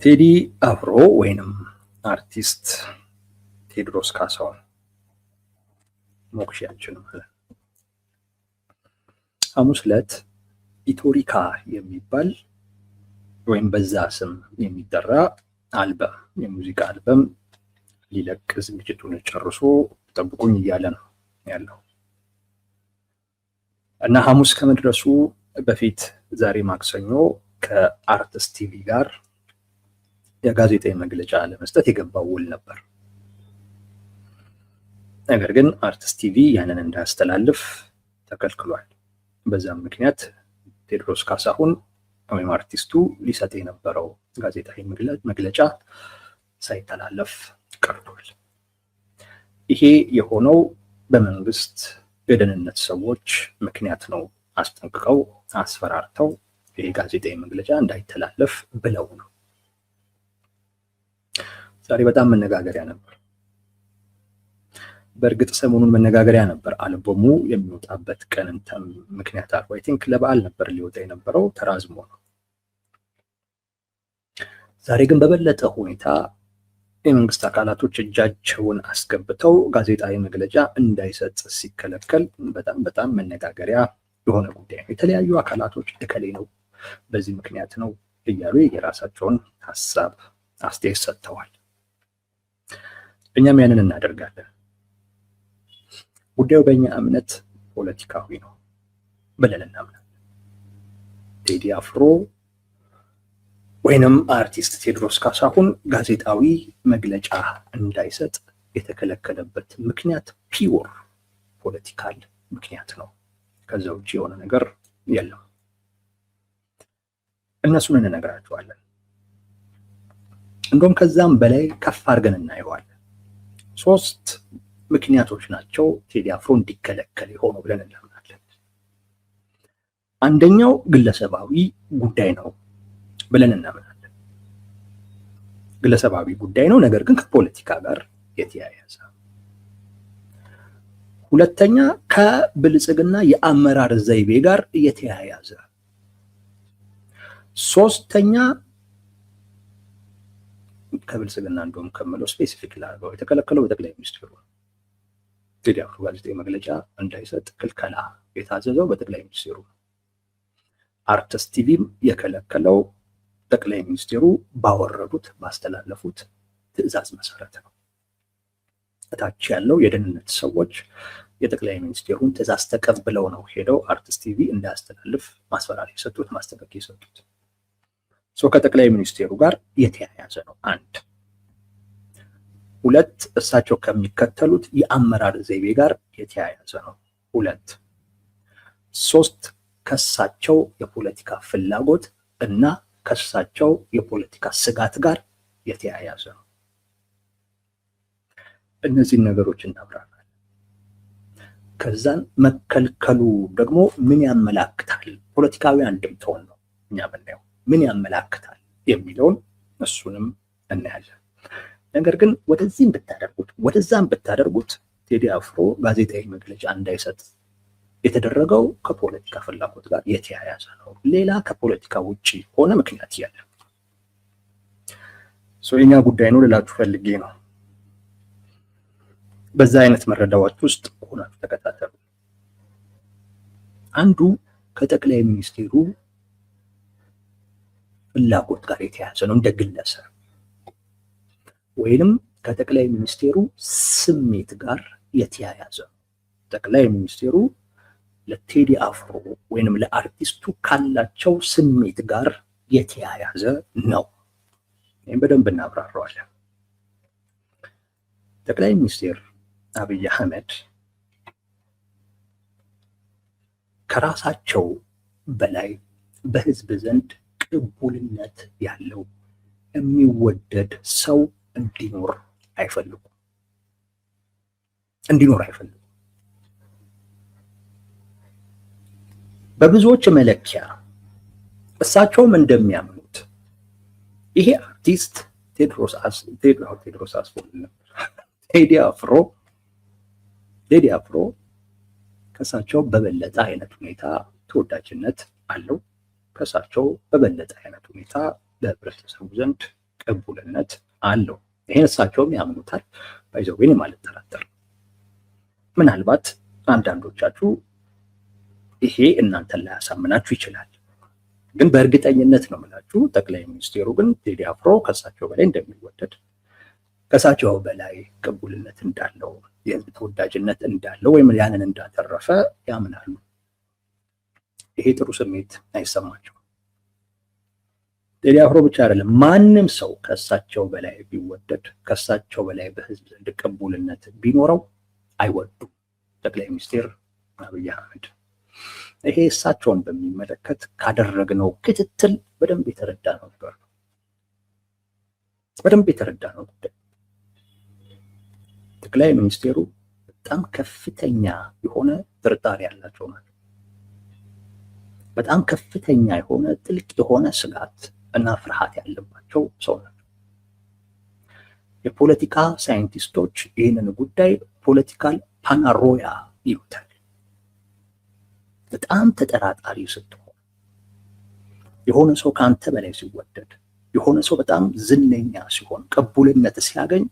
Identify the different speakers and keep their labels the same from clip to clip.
Speaker 1: ቴዲ አፍሮ ወይንም አርቲስት ቴዎድሮስ ካሳሁን ሞክሼያችን ማለት ሐሙስ ዕለት ኢቶሪካ የሚባል ወይም በዛ ስም የሚጠራ አልበም የሙዚቃ አልበም ሊለቅ ዝግጅቱን ጨርሶ ጠብቁኝ እያለ ነው ያለው እና ሐሙስ ከመድረሱ በፊት ዛሬ ማክሰኞ ከአርትስ ቲቪ ጋር የጋዜጣዊ መግለጫ ለመስጠት የገባው ውል ነበር። ነገር ግን አርትስ ቲቪ ያንን እንዳያስተላልፍ ተከልክሏል። በዛም ምክንያት ቴዎድሮስ ካሳሁን ወይም አርቲስቱ ሊሰጥ የነበረው ጋዜጣዊ መግለጫ ሳይተላለፍ ቀርቷል። ይሄ የሆነው በመንግስት የደህንነት ሰዎች ምክንያት ነው። አስጠንቅቀው አስፈራርተው ይሄ ጋዜጣዊ መግለጫ እንዳይተላለፍ ብለው ነው። ዛሬ በጣም መነጋገሪያ ነበር። በእርግጥ ሰሞኑን መነጋገሪያ ነበር። አልበሙ የሚወጣበት ቀን ምክንያት አድርጎ አይ ቲንክ ለበዓል ነበር ሊወጣ የነበረው፣ ተራዝሞ ነው። ዛሬ ግን በበለጠ ሁኔታ የመንግስት አካላቶች እጃቸውን አስገብተው ጋዜጣዊ መግለጫ እንዳይሰጥ ሲከለከል በጣም መነጋገሪያ የሆነ ጉዳይ ነው። የተለያዩ አካላቶች እከሌ ነው በዚህ ምክንያት ነው እያሉ የራሳቸውን ሀሳብ አስተያየት ሰጥተዋል። እኛም ያንን እናደርጋለን። ጉዳዩ በእኛ እምነት ፖለቲካዊ ነው ብለን እናምናለን። ቴዲ አፍሮ ወይንም አርቲስት ቴዎድሮስ ካሳሁን ጋዜጣዊ መግለጫ እንዳይሰጥ የተከለከለበት ምክንያት ፒውር ፖለቲካል ምክንያት ነው። ከዛ ውጭ የሆነ ነገር የለም። እነሱን እንነግራቸዋለን። እንደውም ከዛም በላይ ከፍ አድርገን እናየዋለን። 3 ምክንያቶች ናቸው ቴዲ አፍሮ እንዲከለከል የሆነው ብለን እናምናለን። አንደኛው ግለሰባዊ ጉዳይ ነው ብለን እናምናለን። ግለሰባዊ ጉዳይ ነው፣ ነገር ግን ከፖለቲካ ጋር የተያያዘ። ሁለተኛ ከብልጽግና የአመራር ዘይቤ ጋር የተያያዘ። ሶስተኛ ከብልጽግና እንደውም ከምለው ስፔሲፊክ ላድርገው የተከለከለው በጠቅላይ ሚኒስትሩ ቴዲ አፍሮ ጋዜጣዊ መግለጫ እንዳይሰጥ ክልከላ የታዘዘው በጠቅላይ ሚኒስትሩ። አርትስ ቲቪም የከለከለው ጠቅላይ ሚኒስትሩ ባወረዱት ባስተላለፉት ትዕዛዝ መሰረት ነው። እታች ያለው የደህንነት ሰዎች የጠቅላይ ሚኒስትሩን ትዕዛዝ ተቀብለው ነው ሄደው አርትስ ቲቪ እንዳያስተላልፍ ማስፈራሪያ የሰጡት፣ ማስጠንቀቂያ የሰጡት። ከጠቅላይ ሚኒስትሩ ጋር የተያያዘ ነው። 1 2 እሳቸው ከሚከተሉት የአመራር ዘይቤ ጋር የተያያዘ ነው። 2 3 ከእሳቸው የፖለቲካ ፍላጎት እና ከእሳቸው የፖለቲካ ስጋት ጋር የተያያዘ ነው። እነዚህን ነገሮች እናብራራለን። ከዛን መከልከሉ ደግሞ ምን ያመላክታል? ፖለቲካዊ አንድምታውን ነው እኛ የምናየው። ምን ያመላክታል የሚለውን እሱንም እናያለን። ነገር ግን ወደዚህም ብታደርጉት ወደዛም ብታደርጉት ቴዲ አፍሮ ጋዜጣዊ መግለጫ እንዳይሰጥ የተደረገው ከፖለቲካ ፍላጎት ጋር የተያያዘ ነው። ሌላ ከፖለቲካ ውጪ ሆነ ምክንያት ያለ የኛ ጉዳይ ነው ልላችሁ ፈልጌ ነው። በዛ አይነት መረዳት ውስጥ ሆናችሁ ተከታተሉ። አንዱ ከጠቅላይ ሚኒስትሩ ፍላጎት ጋር የተያያዘ ነው እንደ ግለሰብ፣ ወይንም ከጠቅላይ ሚኒስትሩ ስሜት ጋር የተያያዘ ነው። ጠቅላይ ሚኒስትሩ ለቴዲ አፍሮ ወይንም ለአርቲስቱ ካላቸው ስሜት ጋር የተያያዘ ነው። ይህም በደንብ እናብራራዋለን። ጠቅላይ ሚኒስትር አብይ አህመድ ከራሳቸው በላይ በህዝብ ዘንድ ቅቡልነት ያለው የሚወደድ ሰው እንዲኖር አይፈልጉም። በብዙዎች መለኪያ እሳቸውም እንደሚያምኑት ይሄ አርቲስት ቴዲ አፍሮ ከእሳቸው በበለጠ አይነት ሁኔታ ተወዳጅነት አለው። ከእሳቸው በበለጠ አይነት ሁኔታ በህብረተሰቡ ዘንድ ቅቡልነት አለው። ይሄን እሳቸውም ያምኑታል። ባይዘው ግን የማልጠራጠር ምናልባት አንዳንዶቻችሁ ይሄ እናንተን ላያሳምናችሁ ይችላል። ግን በእርግጠኝነት ነው የምላችሁ ጠቅላይ ሚኒስቴሩ ግን ቴዲ አፍሮ ከእሳቸው በላይ እንደሚወደድ ከእሳቸው በላይ ቅቡልነት እንዳለው የህዝብ ተወዳጅነት እንዳለው ወይም ያንን እንዳተረፈ ያምናሉ። ይሄ ጥሩ ስሜት አይሰማቸው። ቴዲ አፍሮ ብቻ አይደለም፣ ማንም ሰው ከእሳቸው በላይ ቢወደድ ከእሳቸው በላይ በህዝብ ዘንድ ቅቡልነት ቢኖረው አይወዱም ጠቅላይ ሚኒስትር አብይ አህመድ። ይሄ እሳቸውን በሚመለከት ካደረግነው ክትትል በደንብ የተረዳ ነው ነበር። በደንብ የተረዳ ነው ጉዳይ። ጠቅላይ ሚኒስቴሩ በጣም ከፍተኛ የሆነ ጥርጣሬ ያላቸው ናቸው። በጣም ከፍተኛ የሆነ ጥልቅ የሆነ ስጋት እና ፍርሃት ያለባቸው ሰው ናቸው። የፖለቲካ ሳይንቲስቶች ይህንን ጉዳይ ፖለቲካል ፓናሮያ ይሉታል። በጣም ተጠራጣሪ ስትሆን፣ የሆነ ሰው ከአንተ በላይ ሲወደድ፣ የሆነ ሰው በጣም ዝነኛ ሲሆን፣ ቅቡልነት ሲያገኝ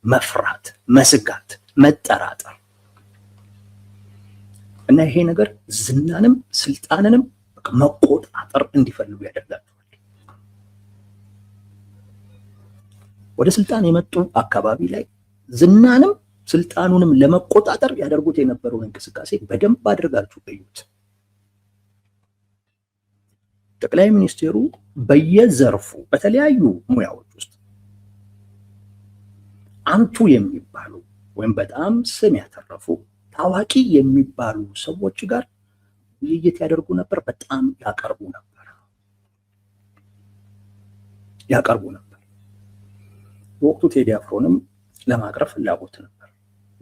Speaker 1: መፍራት፣ መስጋት፣ መጠራጠር እና ይሄ ነገር ዝናንም ስልጣንንም መቆጣጠር እንዲፈልጉ ያደርጋቸዋል። ወደ ስልጣን የመጡ አካባቢ ላይ ዝናንም ስልጣኑንም ለመቆጣጠር ያደርጉት የነበረውን እንቅስቃሴ በደንብ አድርጋችሁ እዩት። ጠቅላይ ሚኒስቴሩ በየዘርፉ በተለያዩ ሙያዎች ውስጥ አንቱ የሚባሉ ወይም በጣም ስም ያተረፉ ታዋቂ የሚባሉ ሰዎች ጋር ውይይት ያደርጉ ነበር። በጣም ያቀርቡ ነበር። በወቅቱ ቴዲ አፍሮንም ለማቅረብ ፍላጎት ነበር፣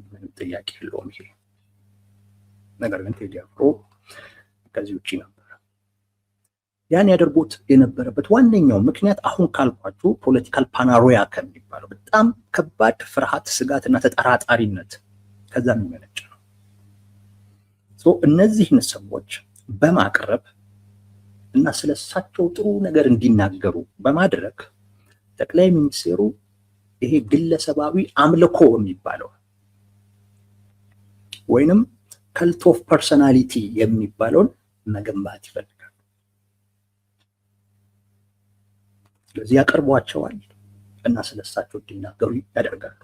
Speaker 1: ምንም ጥያቄ የለውም ይሄ ነገር። ግን ቴዲ አፍሮ ከዚህ ውጪ ነበር። ያን ያደርጉት የነበረበት ዋነኛው ምክንያት አሁን ካልኳችሁ ፖለቲካል ፓናሮያ ከሚባለው በጣም ከባድ ፍርሃት፣ ስጋት እና ተጠራጣሪነት ከዛ የሚመነጭ ነው። እነዚህን ሰዎች በማቅረብ እና ስለሳቸው ጥሩ ነገር እንዲናገሩ በማድረግ ጠቅላይ ሚኒስቴሩ ይሄ ግለሰባዊ አምልኮ የሚባለው ወይንም ከልት ኦፍ ፐርሰናሊቲ የሚባለውን መገንባት ይፈልጋል። ስለዚህ ያቀርቧቸዋል እና ስለሳቸው እንዲናገሩ ያደርጋሉ።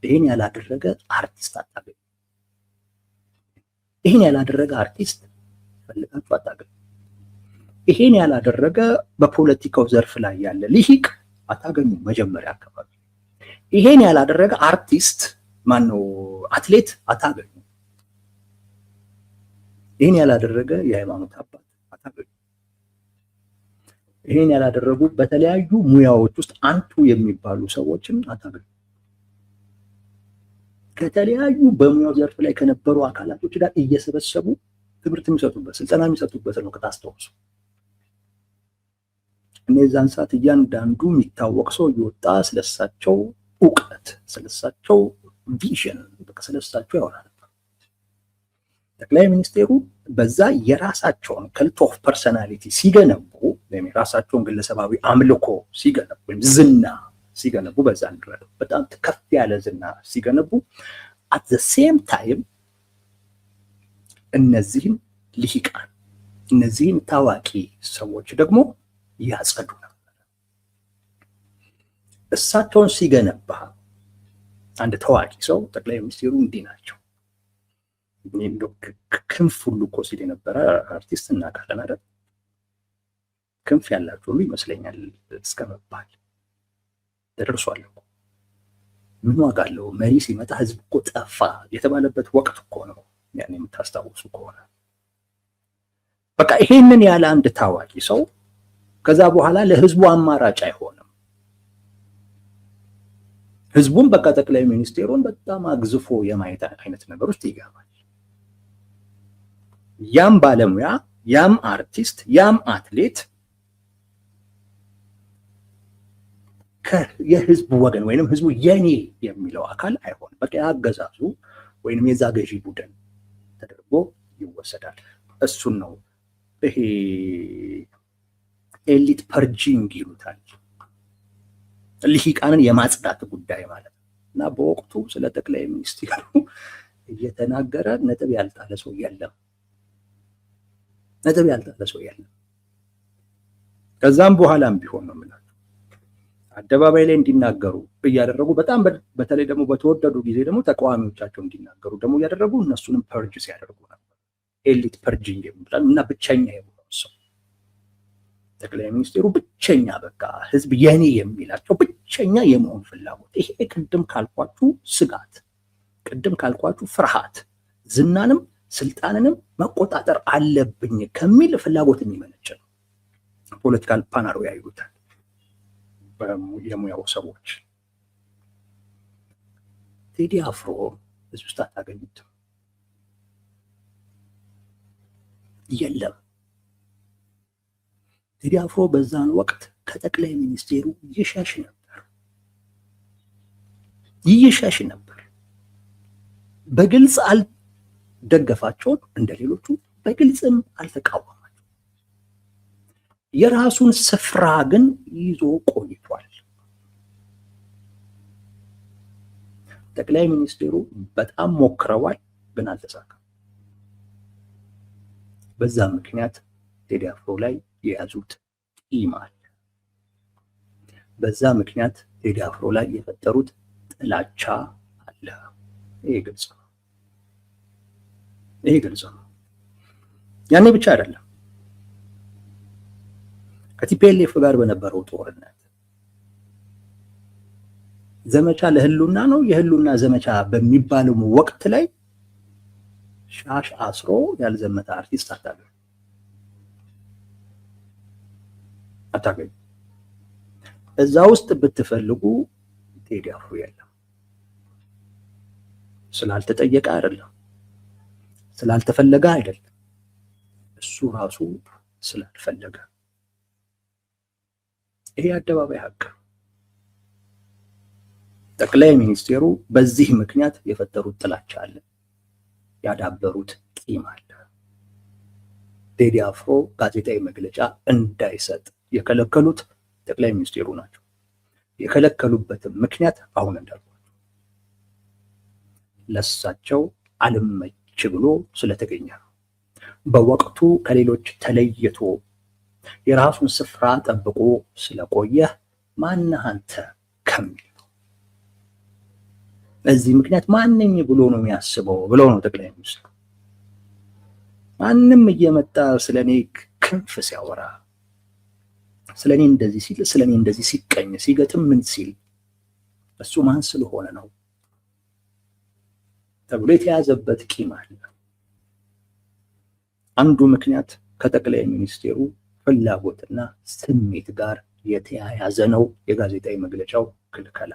Speaker 1: ይሄን ያላደረገ አርቲስት አታገኙ። ይሄን ያላደረገ አርቲስት ፈልጋችሁ አታገኙ። ይሄን ያላደረገ በፖለቲካው ዘርፍ ላይ ያለ ልሂቅ አታገኙ። መጀመሪያ አካባቢ ይሄን ያላደረገ አርቲስት ማነው አትሌት አታገኙ። ይሄን ያላደረገ የሃይማኖት አባት አታገኙ። ይሄን ያላደረጉ በተለያዩ ሙያዎች ውስጥ አንቱ የሚባሉ ሰዎችን አታገኙ። ከተለያዩ በሙያው ዘርፍ ላይ ከነበሩ አካላቶች ጋር እየሰበሰቡ ትምህርት የሚሰጡበት ስልጠና የሚሰጡበት ነው። ከታስተውሱ እነዛን ሰዓት እያንዳንዱ የሚታወቅ ሰው እየወጣ ስለሳቸው እውቀት፣ ስለሳቸው ቪዥን፣ ስለሳቸው ያወራ ነበር። ጠቅላይ ሚኒስቴሩ በዛ የራሳቸውን ከልት ኦፍ ፐርሰናሊቲ ሲገነቡ ወይም የራሳቸውን ግለሰባዊ አምልኮ ሲገነቡ ወይም ዝና ሲገነቡ በዛ እንድረው በጣም ከፍ ያለ ዝና ሲገነቡ at the same time እነዚህን ልሂቃን እነዚህን ታዋቂ ሰዎች ደግሞ ያጸዱ ነበር። እሳቸውን ሲገነባ አንድ ታዋቂ ሰው ጠቅላይ ሚኒስቴሩ እንዲህ ናቸው። ክንፍ ሁሉ እኮ ሲል የነበረ አርቲስት እናውቃለን አይደል? ክንፍ ያላቸው ሁሉ ይመስለኛል እስከመባል ተደርሷል እኮ። ምን ዋጋ አለው? መሪ ሲመጣ ህዝብ እኮ ጠፋ የተባለበት ወቅት እኮ ነው። ያን የምታስታውሱ ከሆነ በቃ ይሄንን ያለ አንድ ታዋቂ ሰው ከዛ በኋላ ለህዝቡ አማራጭ አይሆንም። ህዝቡም በቃ ጠቅላይ ሚኒስቴሩን በጣም አግዝፎ የማየት አይነት ነገር ውስጥ ይገባል። ያም ባለሙያ፣ ያም አርቲስት፣ ያም አትሌት የህዝቡ ወገን ወይንም ህዝቡ የኔ የሚለው አካል አይሆንም። በቃ ያገዛዙ ወይንም የዛ ገዢ ቡድን ተደርጎ ይወሰዳል። እሱን ነው ይሄ ኤሊት ፐርጂንግ ይሉታል። ልሂቃንን የማጽዳት ጉዳይ ማለት ነው። እና በወቅቱ ስለ ጠቅላይ ሚኒስትሩ እየተናገረ ነጥብ ያልጣለ ሰው የለም። ነጥብ ያልጣለ ሰው የለም። ከዛም በኋላም ቢሆን ነው የምላቸው አደባባይ ላይ እንዲናገሩ እያደረጉ በጣም በተለይ ደግሞ በተወደዱ ጊዜ ደግሞ ተቃዋሚዎቻቸው እንዲናገሩ ደግሞ እያደረጉ እነሱንም ፐርጅ ሲያደርጉ ነበር። ኤሊት ፐርጂንግ የሚባል እና ብቸኛ የሆነው ሰው ጠቅላይ ሚኒስትሩ ብቸኛ በቃ ህዝብ የኔ የሚላቸው ብቸኛ የመሆን ፍላጎት ይሄ ቅድም ካልኳችሁ ስጋት፣ ቅድም ካልኳችሁ ፍርሃት፣ ዝናንም ስልጣንንም መቆጣጠር አለብኝ ከሚል ፍላጎት የሚመነጭ ነው። ፖለቲካል ፓናሮ ያዩታል የሙያው ሰዎች። ቴዲ አፍሮ እዚህ ውስጥ አታገኙትም። የለም። ቴዲ አፍሮ በዛን ወቅት ከጠቅላይ ሚኒስቴሩ ይሸሽ ነበር። በግልጽ አልደገፋቸውም፣ እንደሌሎቹ በግልጽም አልተቃወማቸውም። የራሱን ስፍራ ግን ይዞ ቆይቷል። ጠቅላይ ሚኒስቴሩ በጣም ሞክረዋል፣ ግን አልተሳካም። በዛ ምክንያት ቴዲ አፍሮ ላይ የያዙት ቂም አለ። በዛ ምክንያት ቴዲ አፍሮ ላይ የፈጠሩት ጥላቻ አለ። ይሄ ግልጽ ነው። ያኔ ብቻ አይደለም። ከቲፒኤልኤፍ ጋር በነበረው ጦርነት ዘመቻ ለህሉና ነው የህሉና ዘመቻ በሚባለው ወቅት ላይ ሻሽ አስሮ ያልዘመተ አርቲስት አታገኙ። እዛ ውስጥ ብትፈልጉ ቴዲ አፍሮ የለም። ስላልተጠየቀ አይደለም፣ ስላልተፈለገ አይደለም፣ እሱ ራሱ ስላልፈለገ። ይሄ አደባባይ ሀቅ። ጠቅላይ ሚኒስቴሩ በዚህ ምክንያት የፈጠሩት ጥላቻ አለ፣ ያዳበሩት ቂም አለ። ቴዲ አፍሮ ጋዜጣዊ መግለጫ እንዳይሰጥ የከለከሉት ጠቅላይ ሚኒስቴሩ ናቸው። የከለከሉበትም ምክንያት አሁን እንዳልኳቸው ለሳቸው አልመች ብሎ ስለተገኘ ነው። በወቅቱ ከሌሎች ተለይቶ የራሱን ስፍራ ጠብቆ ስለቆየ ማነህ አንተ ከሚል በዚህ ምክንያት ማንኝ ብሎ ነው የሚያስበው ብለው ነው ጠቅላይ ሚኒስትሩ። ማንም እየመጣ ስለኔ ክንፍ ሲያወራ፣ ስለኔ እንደዚህ ሲል፣ ስለኔ እንደዚህ ሲቀኝ ሲገጥም ምን ሲል እሱ ማን ስለሆነ ነው ተብሎ የተያዘበት ቂም አለ። አንዱ ምክንያት ከጠቅላይ ሚኒስቴሩ ፍላጎትና ስሜት ጋር የተያያዘ ነው የጋዜጣዊ መግለጫው ክልከላ።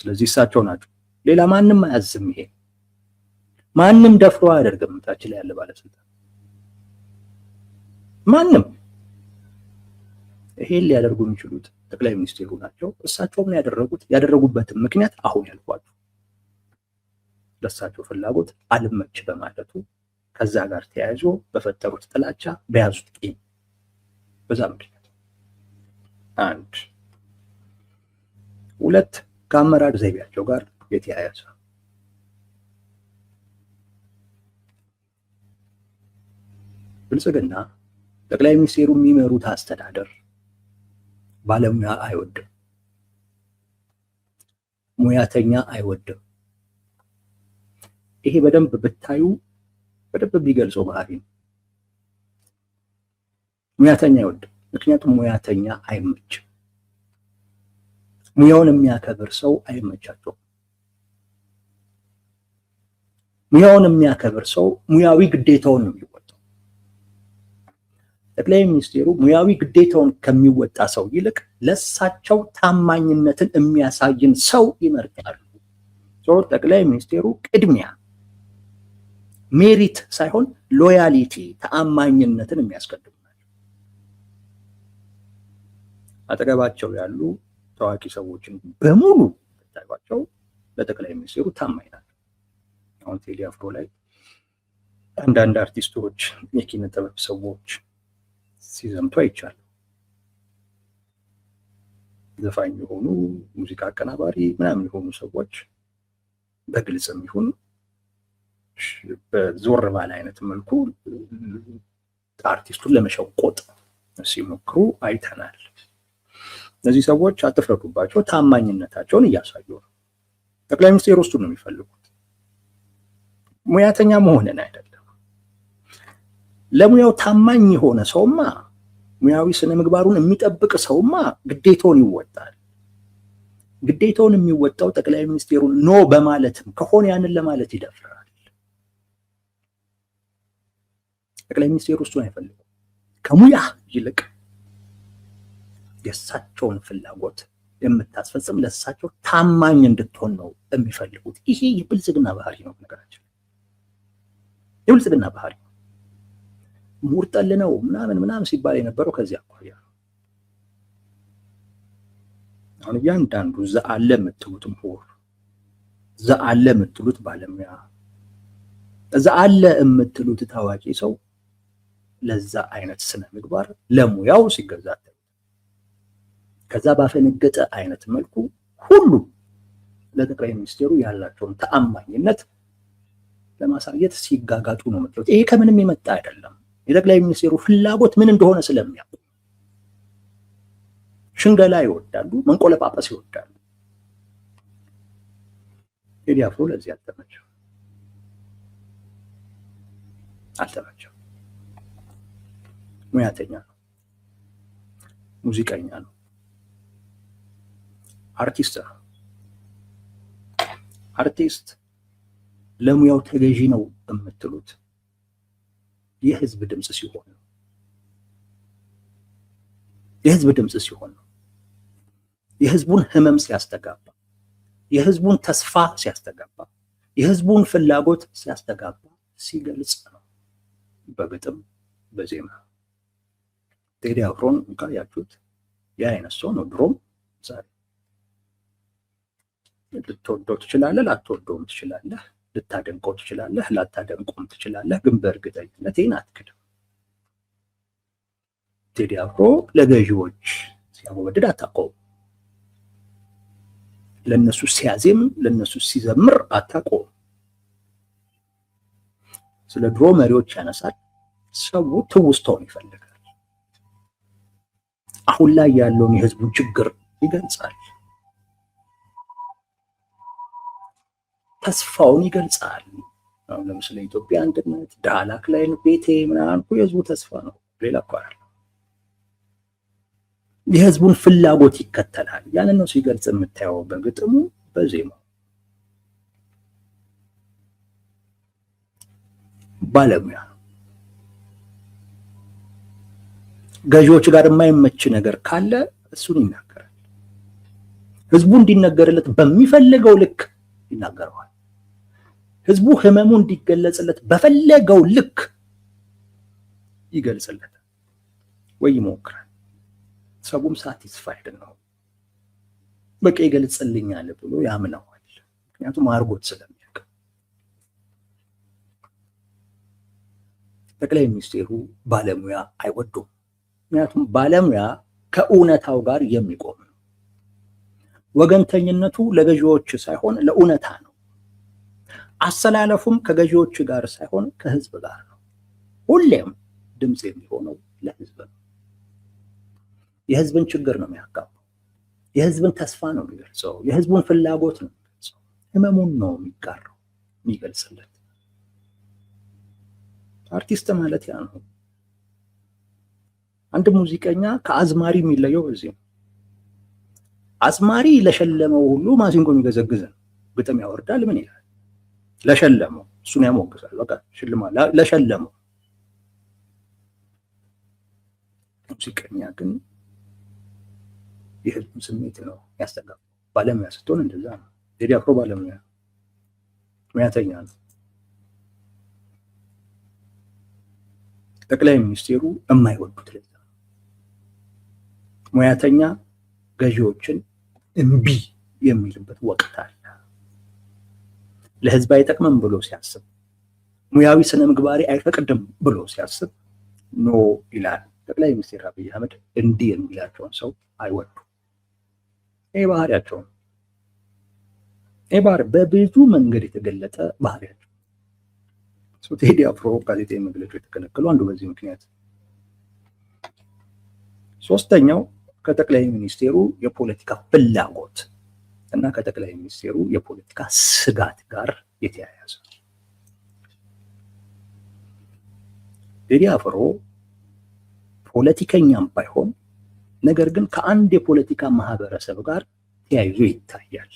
Speaker 1: ስለዚህ እሳቸው ናቸው፣ ሌላ ማንም አያዝም። ይሄ ማንም ደፍሮ አያደርግም። ታች ላይ ያለ ባለስልጣን ማንም ይሄን ሊያደርጉ የሚችሉት ጠቅላይ ሚኒስቴሩ ናቸው። እሳቸውም ነው ያደረጉት። ያደረጉበትም ምክንያት አሁን ያልኳችሁ ለእሳቸው ፍላጎት አልመች በማለቱ ከዛ ጋር ተያይዞ በፈጠሩት ጥላቻ በያዙት ቂም በዛ ምክንያት አንድ ሁለት ከአመራር ዘይቤያቸው ጋር የተያያዘ ብልጽግና ጠቅላይ ሚኒስቴሩ የሚመሩት አስተዳደር ባለሙያ አይወድም፣ ሙያተኛ አይወድም። ይሄ በደንብ ብታዩ በደንብ ቢገልጸው ባህሪ ነው። ሙያተኛ አይወድም፣ ምክንያቱም ሙያተኛ አይመችም። ሙያውን የሚያከብር ሰው አይመቻቸውም። ሙያውን የሚያከብር ሰው ሙያዊ ግዴታውን ነው የሚወጣው። ጠቅላይ ሚኒስቴሩ ሙያዊ ግዴታውን ከሚወጣ ሰው ይልቅ ለሳቸው ታማኝነትን የሚያሳይን ሰው ይመርጣሉ። ጠቅላይ ሚኒስቴሩ ቅድሚያ ሜሪት ሳይሆን ሎያሊቲ ተአማኝነትን የሚያስቀድሙ ናቸው። አጠገባቸው ያሉ ታዋቂ ሰዎችን በሙሉ ታይባቸው ለጠቅላይ ሚኒስቴሩ ታማኝ ናቸው። አሁን ቴዲ አፍሮ ላይ አንዳንድ አርቲስቶች፣ የኪነ ጥበብ ሰዎች ሲዘምቱ አይቻሉ። ዘፋኝ የሆኑ ሙዚቃ አቀናባሪ ምናምን የሆኑ ሰዎች በግልጽም ይሁን በዞር ባለ አይነት መልኩ አርቲስቱን ለመሸቆጥ ሲሞክሩ አይተናል። እነዚህ ሰዎች አትፍረዱባቸው፣ ታማኝነታቸውን እያሳዩ ነው። ጠቅላይ ሚኒስትሩ እሱን ነው የሚፈልጉት፣ ሙያተኛ መሆንን አይደለም። ለሙያው ታማኝ የሆነ ሰውማ፣ ሙያዊ ስነ ምግባሩን የሚጠብቅ ሰውማ ግዴታውን ይወጣል። ግዴታውን የሚወጣው ጠቅላይ ሚኒስትሩን ኖ በማለትም ከሆነ ያንን ለማለት ይደፍራል። ጠቅላይ ሚኒስትሩ እሱን አይፈልጉም። ከሙያ ይልቅ የእሳቸውን ፍላጎት የምታስፈጽም ለእሳቸው ታማኝ እንድትሆን ነው የሚፈልጉት። ይሄ የብልጽግና ባህሪ ነው። ነገራችን የብልጽግና ባህሪ ነው። ምሁር ጠል ነው ምናምን ሲባል የነበረው ከዚህ አኳያ ነው። አሁን እያንዳንዱ እዛ አለ የምትሉት ምሁር፣ እዛ አለ የምትሉት ባለሙያ፣ እዛ አለ የምትሉት ታዋቂ ሰው ለዛ አይነት ስነ ምግባር ለሙያው ሲገዛ፣ ከዛ ባፈነገጠ አይነት መልኩ ሁሉ ለጠቅላይ ሚኒስትሩ ያላቸውን ተአማኝነት ለማሳየት ሲጋጋጡ ነው የምትሉት። ይሄ ከምንም የመጣ አይደለም። የጠቅላይ ሚኒስትሩ ፍላጎት ምን እንደሆነ ስለሚያውቁ ሽንገላ ይወዳሉ፣ መንቆለጳጳስ ይወዳሉ። ቴዲ አፍሮ ለዚህ አልተመቸው። ሙያተኛ ነው፣ ሙዚቀኛ ነው፣ አርቲስት ነው። አርቲስት ለሙያው ተገዢ ነው የምትሉት የህዝብ ድምጽ ሲሆን ነው። የህዝብ ድምጽ ሲሆን ነው። የህዝቡን ህመም ሲያስተጋባ፣ የህዝቡን ተስፋ ሲያስተጋባ፣ የህዝቡን ፍላጎት ሲያስተጋባ፣ ሲገልጽ ነው። በግጥም በዜማ ቴዲ አፍሮን ካያችሁት ያ አይነት ሰው ነው። ድሮም ዛሬ ልትወደው ትችላለህ፣ ላትወደውም ትችላለህ፣ ልታደንቀው ትችላለህ፣ ላታደንቀውም ትችላለህ። ግን በእርግጠኝነት ይህን አትክድም። ቴዲ አፍሮ ለገዢዎች ሲያወደድ አታውቀውም። ለነሱ ሲያዜም፣ ለነሱ ሲዘምር አታውቀውም። ስለ ድሮ መሪዎች ያነሳል። ሰው ትውስታውን ይፈልጋል። አሁን ላይ ያለውን የህዝቡን ችግር ይገልጻል። ተስፋውን ይገልጻል። አሁን ለምሳሌ ኢትዮጵያ አንድነት፣ ዳህላክ ላይ ቤቴ ምናምን እኮ የህዝቡ ተስፋ ነው። ሌላ እኮ አይደለም። የህዝቡን ፍላጎት ይከተላል። ያንን ነው ሲገልጽ የምታየው በግጥሙ በዜማው። ባለሙያ ገዢዎች ጋር የማይመች ነገር ካለ እሱን ይናገራል። ህዝቡ እንዲነገርለት በሚፈልገው ልክ ይናገረዋል። ህዝቡ ህመሙ እንዲገለጽለት በፈለገው ልክ ይገልጽለታል ወይ ይሞክራል። ሰውም ሳቲስፋይድ ነው። በቃ ይገልጽልኛል ብሎ ያምነዋል። ምክንያቱም አርጎት ስለሚያውቅ። ጠቅላይ ሚኒስትሩ ባለሙያ አይወዱም። ምክንያቱም ባለሙያ ከእውነታው ጋር የሚቆም ነው። ወገንተኝነቱ ለገዢዎች ሳይሆን ለእውነታ ነው። አሰላለፉም ከገዢዎች ጋር ሳይሆን ከህዝብ ጋር ነው። ሁሌም ድምፅ የሚሆነው ለህዝብ ነው። የህዝብን ችግር ነው የሚያጋባው። የህዝብን ተስፋ ነው የሚገልጸው። የህዝቡን ፍላጎት ነው የሚገልጸው። ህመሙን ነው የሚጋራው፣ የሚገልጽለት። አርቲስት ማለት ያ ነው። አንድ ሙዚቀኛ ከአዝማሪ የሚለየው በዚህ ነው። አዝማሪ ለሸለመው ሁሉ ማሲንቆ የሚገዘግዝ ነው። ግጥም ያወርዳል፣ ምን ይላል? ለሸለመው እሱን ያሞግሳል። በቃ ሽልማ ለሸለመው። ሙዚቀኛ ግን የህዝቡን ስሜት ነው ያስተጋባው። ባለሙያ ስትሆን እንደዛ ነው። ቴዲ አፍሮ ባለሙያ ሙያተኛ ነው። ጠቅላይ ሚኒስትሩ የማይወዱት ለዛ ነው። ሙያተኛ ገዢዎችን እምቢ የሚልበት ወቅት አለ። ለህዝብ አይጠቅምም ብሎ ሲያስብ፣ ሙያዊ ስነ ምግባሪ አይፈቅድም ብሎ ሲያስብ ኖ ይላል። ጠቅላይ ሚኒስትር አብይ አህመድ እንዲህ የሚላቸውን ሰው አይወዱ። ይሄ ባህሪያቸው ነው። ይሄ ባህሪ በብዙ መንገድ የተገለጠ ባህሪያቸው። ቴዲ አፍሮ ጋዜጣዊ መግለጫው የተከለከሉ አንዱ በዚህ ምክንያት። ሶስተኛው ከጠቅላይ ሚኒስቴሩ የፖለቲካ ፍላጎት እና ከጠቅላይ ሚኒስቴሩ የፖለቲካ ስጋት ጋር የተያያዘ ነው። ቴዲ አፍሮ ፖለቲከኛም ባይሆን ነገር ግን ከአንድ የፖለቲካ ማህበረሰብ ጋር ተያይዞ ይታያል።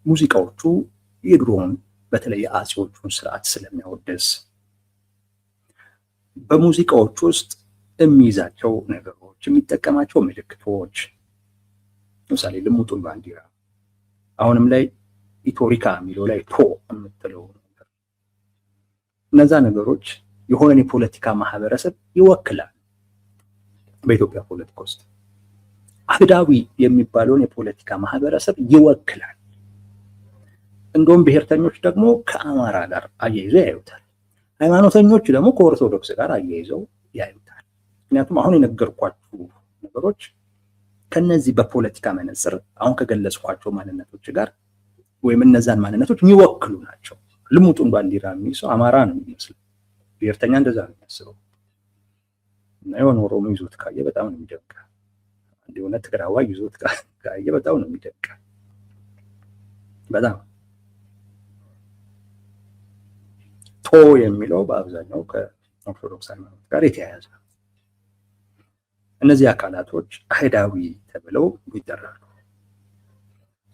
Speaker 1: ሙዚቃዎቹ የድሮውን በተለይ የአፄዎቹን ስርዓት ስለሚያወደስ በሙዚቃዎች ውስጥ የሚይዛቸው ነገሮች፣ የሚጠቀማቸው ምልክቶች፣ ለምሳሌ ልሙጡን ባንዲራ አሁንም ላይ ኢቶሪካ የሚለው ላይ ቶ የምትለው ነገር፣ እነዛ ነገሮች የሆነን የፖለቲካ ማህበረሰብ ይወክላል። በኢትዮጵያ ፖለቲካ ውስጥ አህዳዊ የሚባለውን የፖለቲካ ማህበረሰብ ይወክላል። እንደውም ብሔርተኞች ደግሞ ከአማራ ጋር አያይዘው ያዩታል። ሃይማኖተኞች ደግሞ ከኦርቶዶክስ ጋር አያይዘው ያዩታል። ምክንያቱም አሁን የነገርኳችሁ ነገሮች ከነዚህ በፖለቲካ መነጽር አሁን ከገለጽኳቸው ማንነቶች ጋር ወይም እነዛን ማንነቶች የሚወክሉ ናቸው። ልሙጡን ባንዲራ የሚይዘው አማራ ነው የሚመስለው። ብሔርተኛ እንደዛ ነው የሚያስበው። እና የሆነ ኦሮሞ ይዞት ካየ በጣም ነው የሚደንቅ። የሆነ ትግራዋይ ይዞት ካየ በጣም ነው የሚደንቅ። በጣም ቶ የሚለው በአብዛኛው ከኦርቶዶክስ ሃይማኖት ጋር የተያያዘ ነው። እነዚህ አካላቶች አህዳዊ ተብለው ይጠራሉ።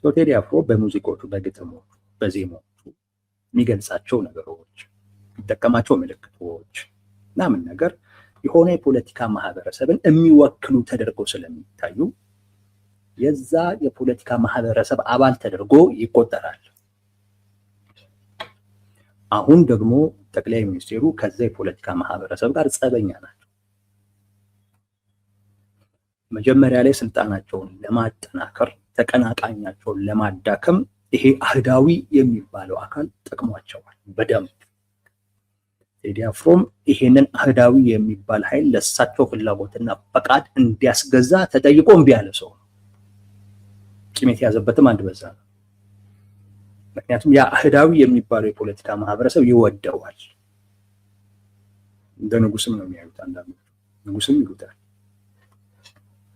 Speaker 1: ቴዲ አፍሮ በሙዚቆቹ፣ በግጥሞቹ፣ በዜማዎቹ የሚገልጻቸው ነገሮች፣ የሚጠቀማቸው ምልክቶች ምናምን ነገር የሆነ የፖለቲካ ማህበረሰብን የሚወክሉ ተደርገው ስለሚታዩ የዛ የፖለቲካ ማህበረሰብ አባል ተደርጎ ይቆጠራል። አሁን ደግሞ ጠቅላይ ሚኒስቴሩ ከዛ የፖለቲካ ማህበረሰብ ጋር ጸበኛ ናቸው። መጀመሪያ ላይ ስልጣናቸውን ለማጠናከር፣ ተቀናቃኛቸውን ለማዳከም ይሄ አህዳዊ የሚባለው አካል ጠቅሟቸዋል በደንብ። ቴዲ አፍሮም ይሄንን አህዳዊ የሚባል ኃይል ለእሳቸው ፍላጎትና ፈቃድ እንዲያስገዛ ተጠይቆ እምቢ ያለ ሰው ነው። ቂም የተያዘበትም አንድ በዛ ነው። ምክንያቱም ያ አህዳዊ የሚባለው የፖለቲካ ማህበረሰብ ይወደዋል። እንደ ንጉስም ነው የሚያዩት። አንዳንዶቹ ንጉስም ይሉታል።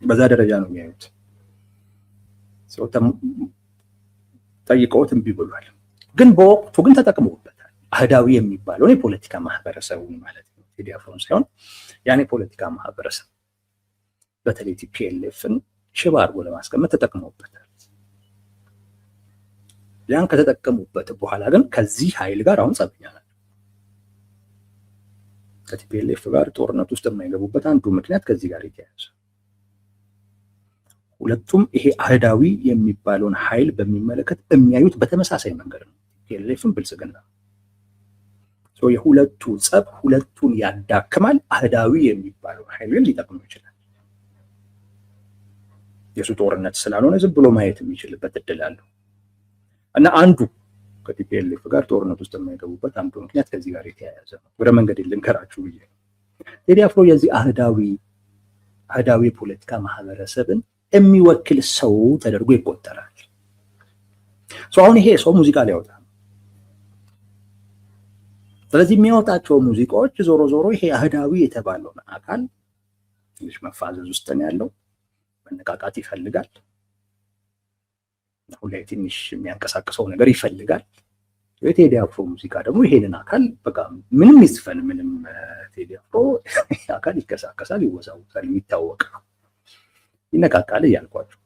Speaker 1: በዛ ደረጃ ነው የሚያዩት። ሰው ጠይቀውት እምቢ ብሏል። ግን በወቅቱ ግን ተጠቅመውበታል። አህዳዊ የሚባለውን የፖለቲካ ማህበረሰቡን ማለት ነው። ቴዲ አፍሮን ሳይሆን ያን የፖለቲካ ማህበረሰብ በተለይ ቲፒኤልኤፍን ሽባ አድርጎ ለማስቀመጥ ተጠቅመውበታል። ያን ከተጠቀሙበት በኋላ ግን ከዚህ ኃይል ጋር አሁን ጸበኛ ናቸው። ከቲፒኤልኤፍ ጋር ጦርነት ውስጥ የማይገቡበት አንዱ ምክንያት ከዚህ ጋር የተያያዘ፣ ሁለቱም ይሄ አህዳዊ የሚባለውን ኃይል በሚመለከት የሚያዩት በተመሳሳይ መንገድ ነው። ቲፒኤልኤፍን ብልጽግና የሁለቱ ጸብ ሁለቱን ያዳክማል። አህዳዊ የሚባለውን ኃይል ግን ሊጠቅመው ይችላል። የሱ ጦርነት ስላልሆነ ዝም ብሎ ማየት የሚችልበት እድል አለው። እና አንዱ ከቲፒኤልኤፍ ጋር ጦርነት ውስጥ የማይገቡበት አንዱ ምክንያት ከዚህ ጋር የተያያዘ ነው። ወደ መንገድ ልንከራችሁ ብዬ ቴዲ አፍሮ የዚህ አህዳዊ የፖለቲካ ማህበረሰብን የሚወክል ሰው ተደርጎ ይቆጠራል። አሁን ይሄ ሰው ሙዚቃ ሊያወጣ ነው። ስለዚህ የሚያወጣቸው ሙዚቃዎች ዞሮ ዞሮ ይሄ አህዳዊ የተባለውን አካል ትንሽ መፋዘዝ ውስጥ ነው ያለው። መነቃቃት ይፈልጋል። አሁን ላይ ትንሽ የሚያንቀሳቅሰው ነገር ይፈልጋል። የቴዲ አፍሮ ሙዚቃ ደግሞ ይሄንን አካል በቃ ምንም ይዝፈን ምንም ቴዲ አፍሮ አካል ይንቀሳቀሳል፣ ይወዛወዛል፣ የሚታወቅ ነው፣ ይነቃቃል እያልኳቸው።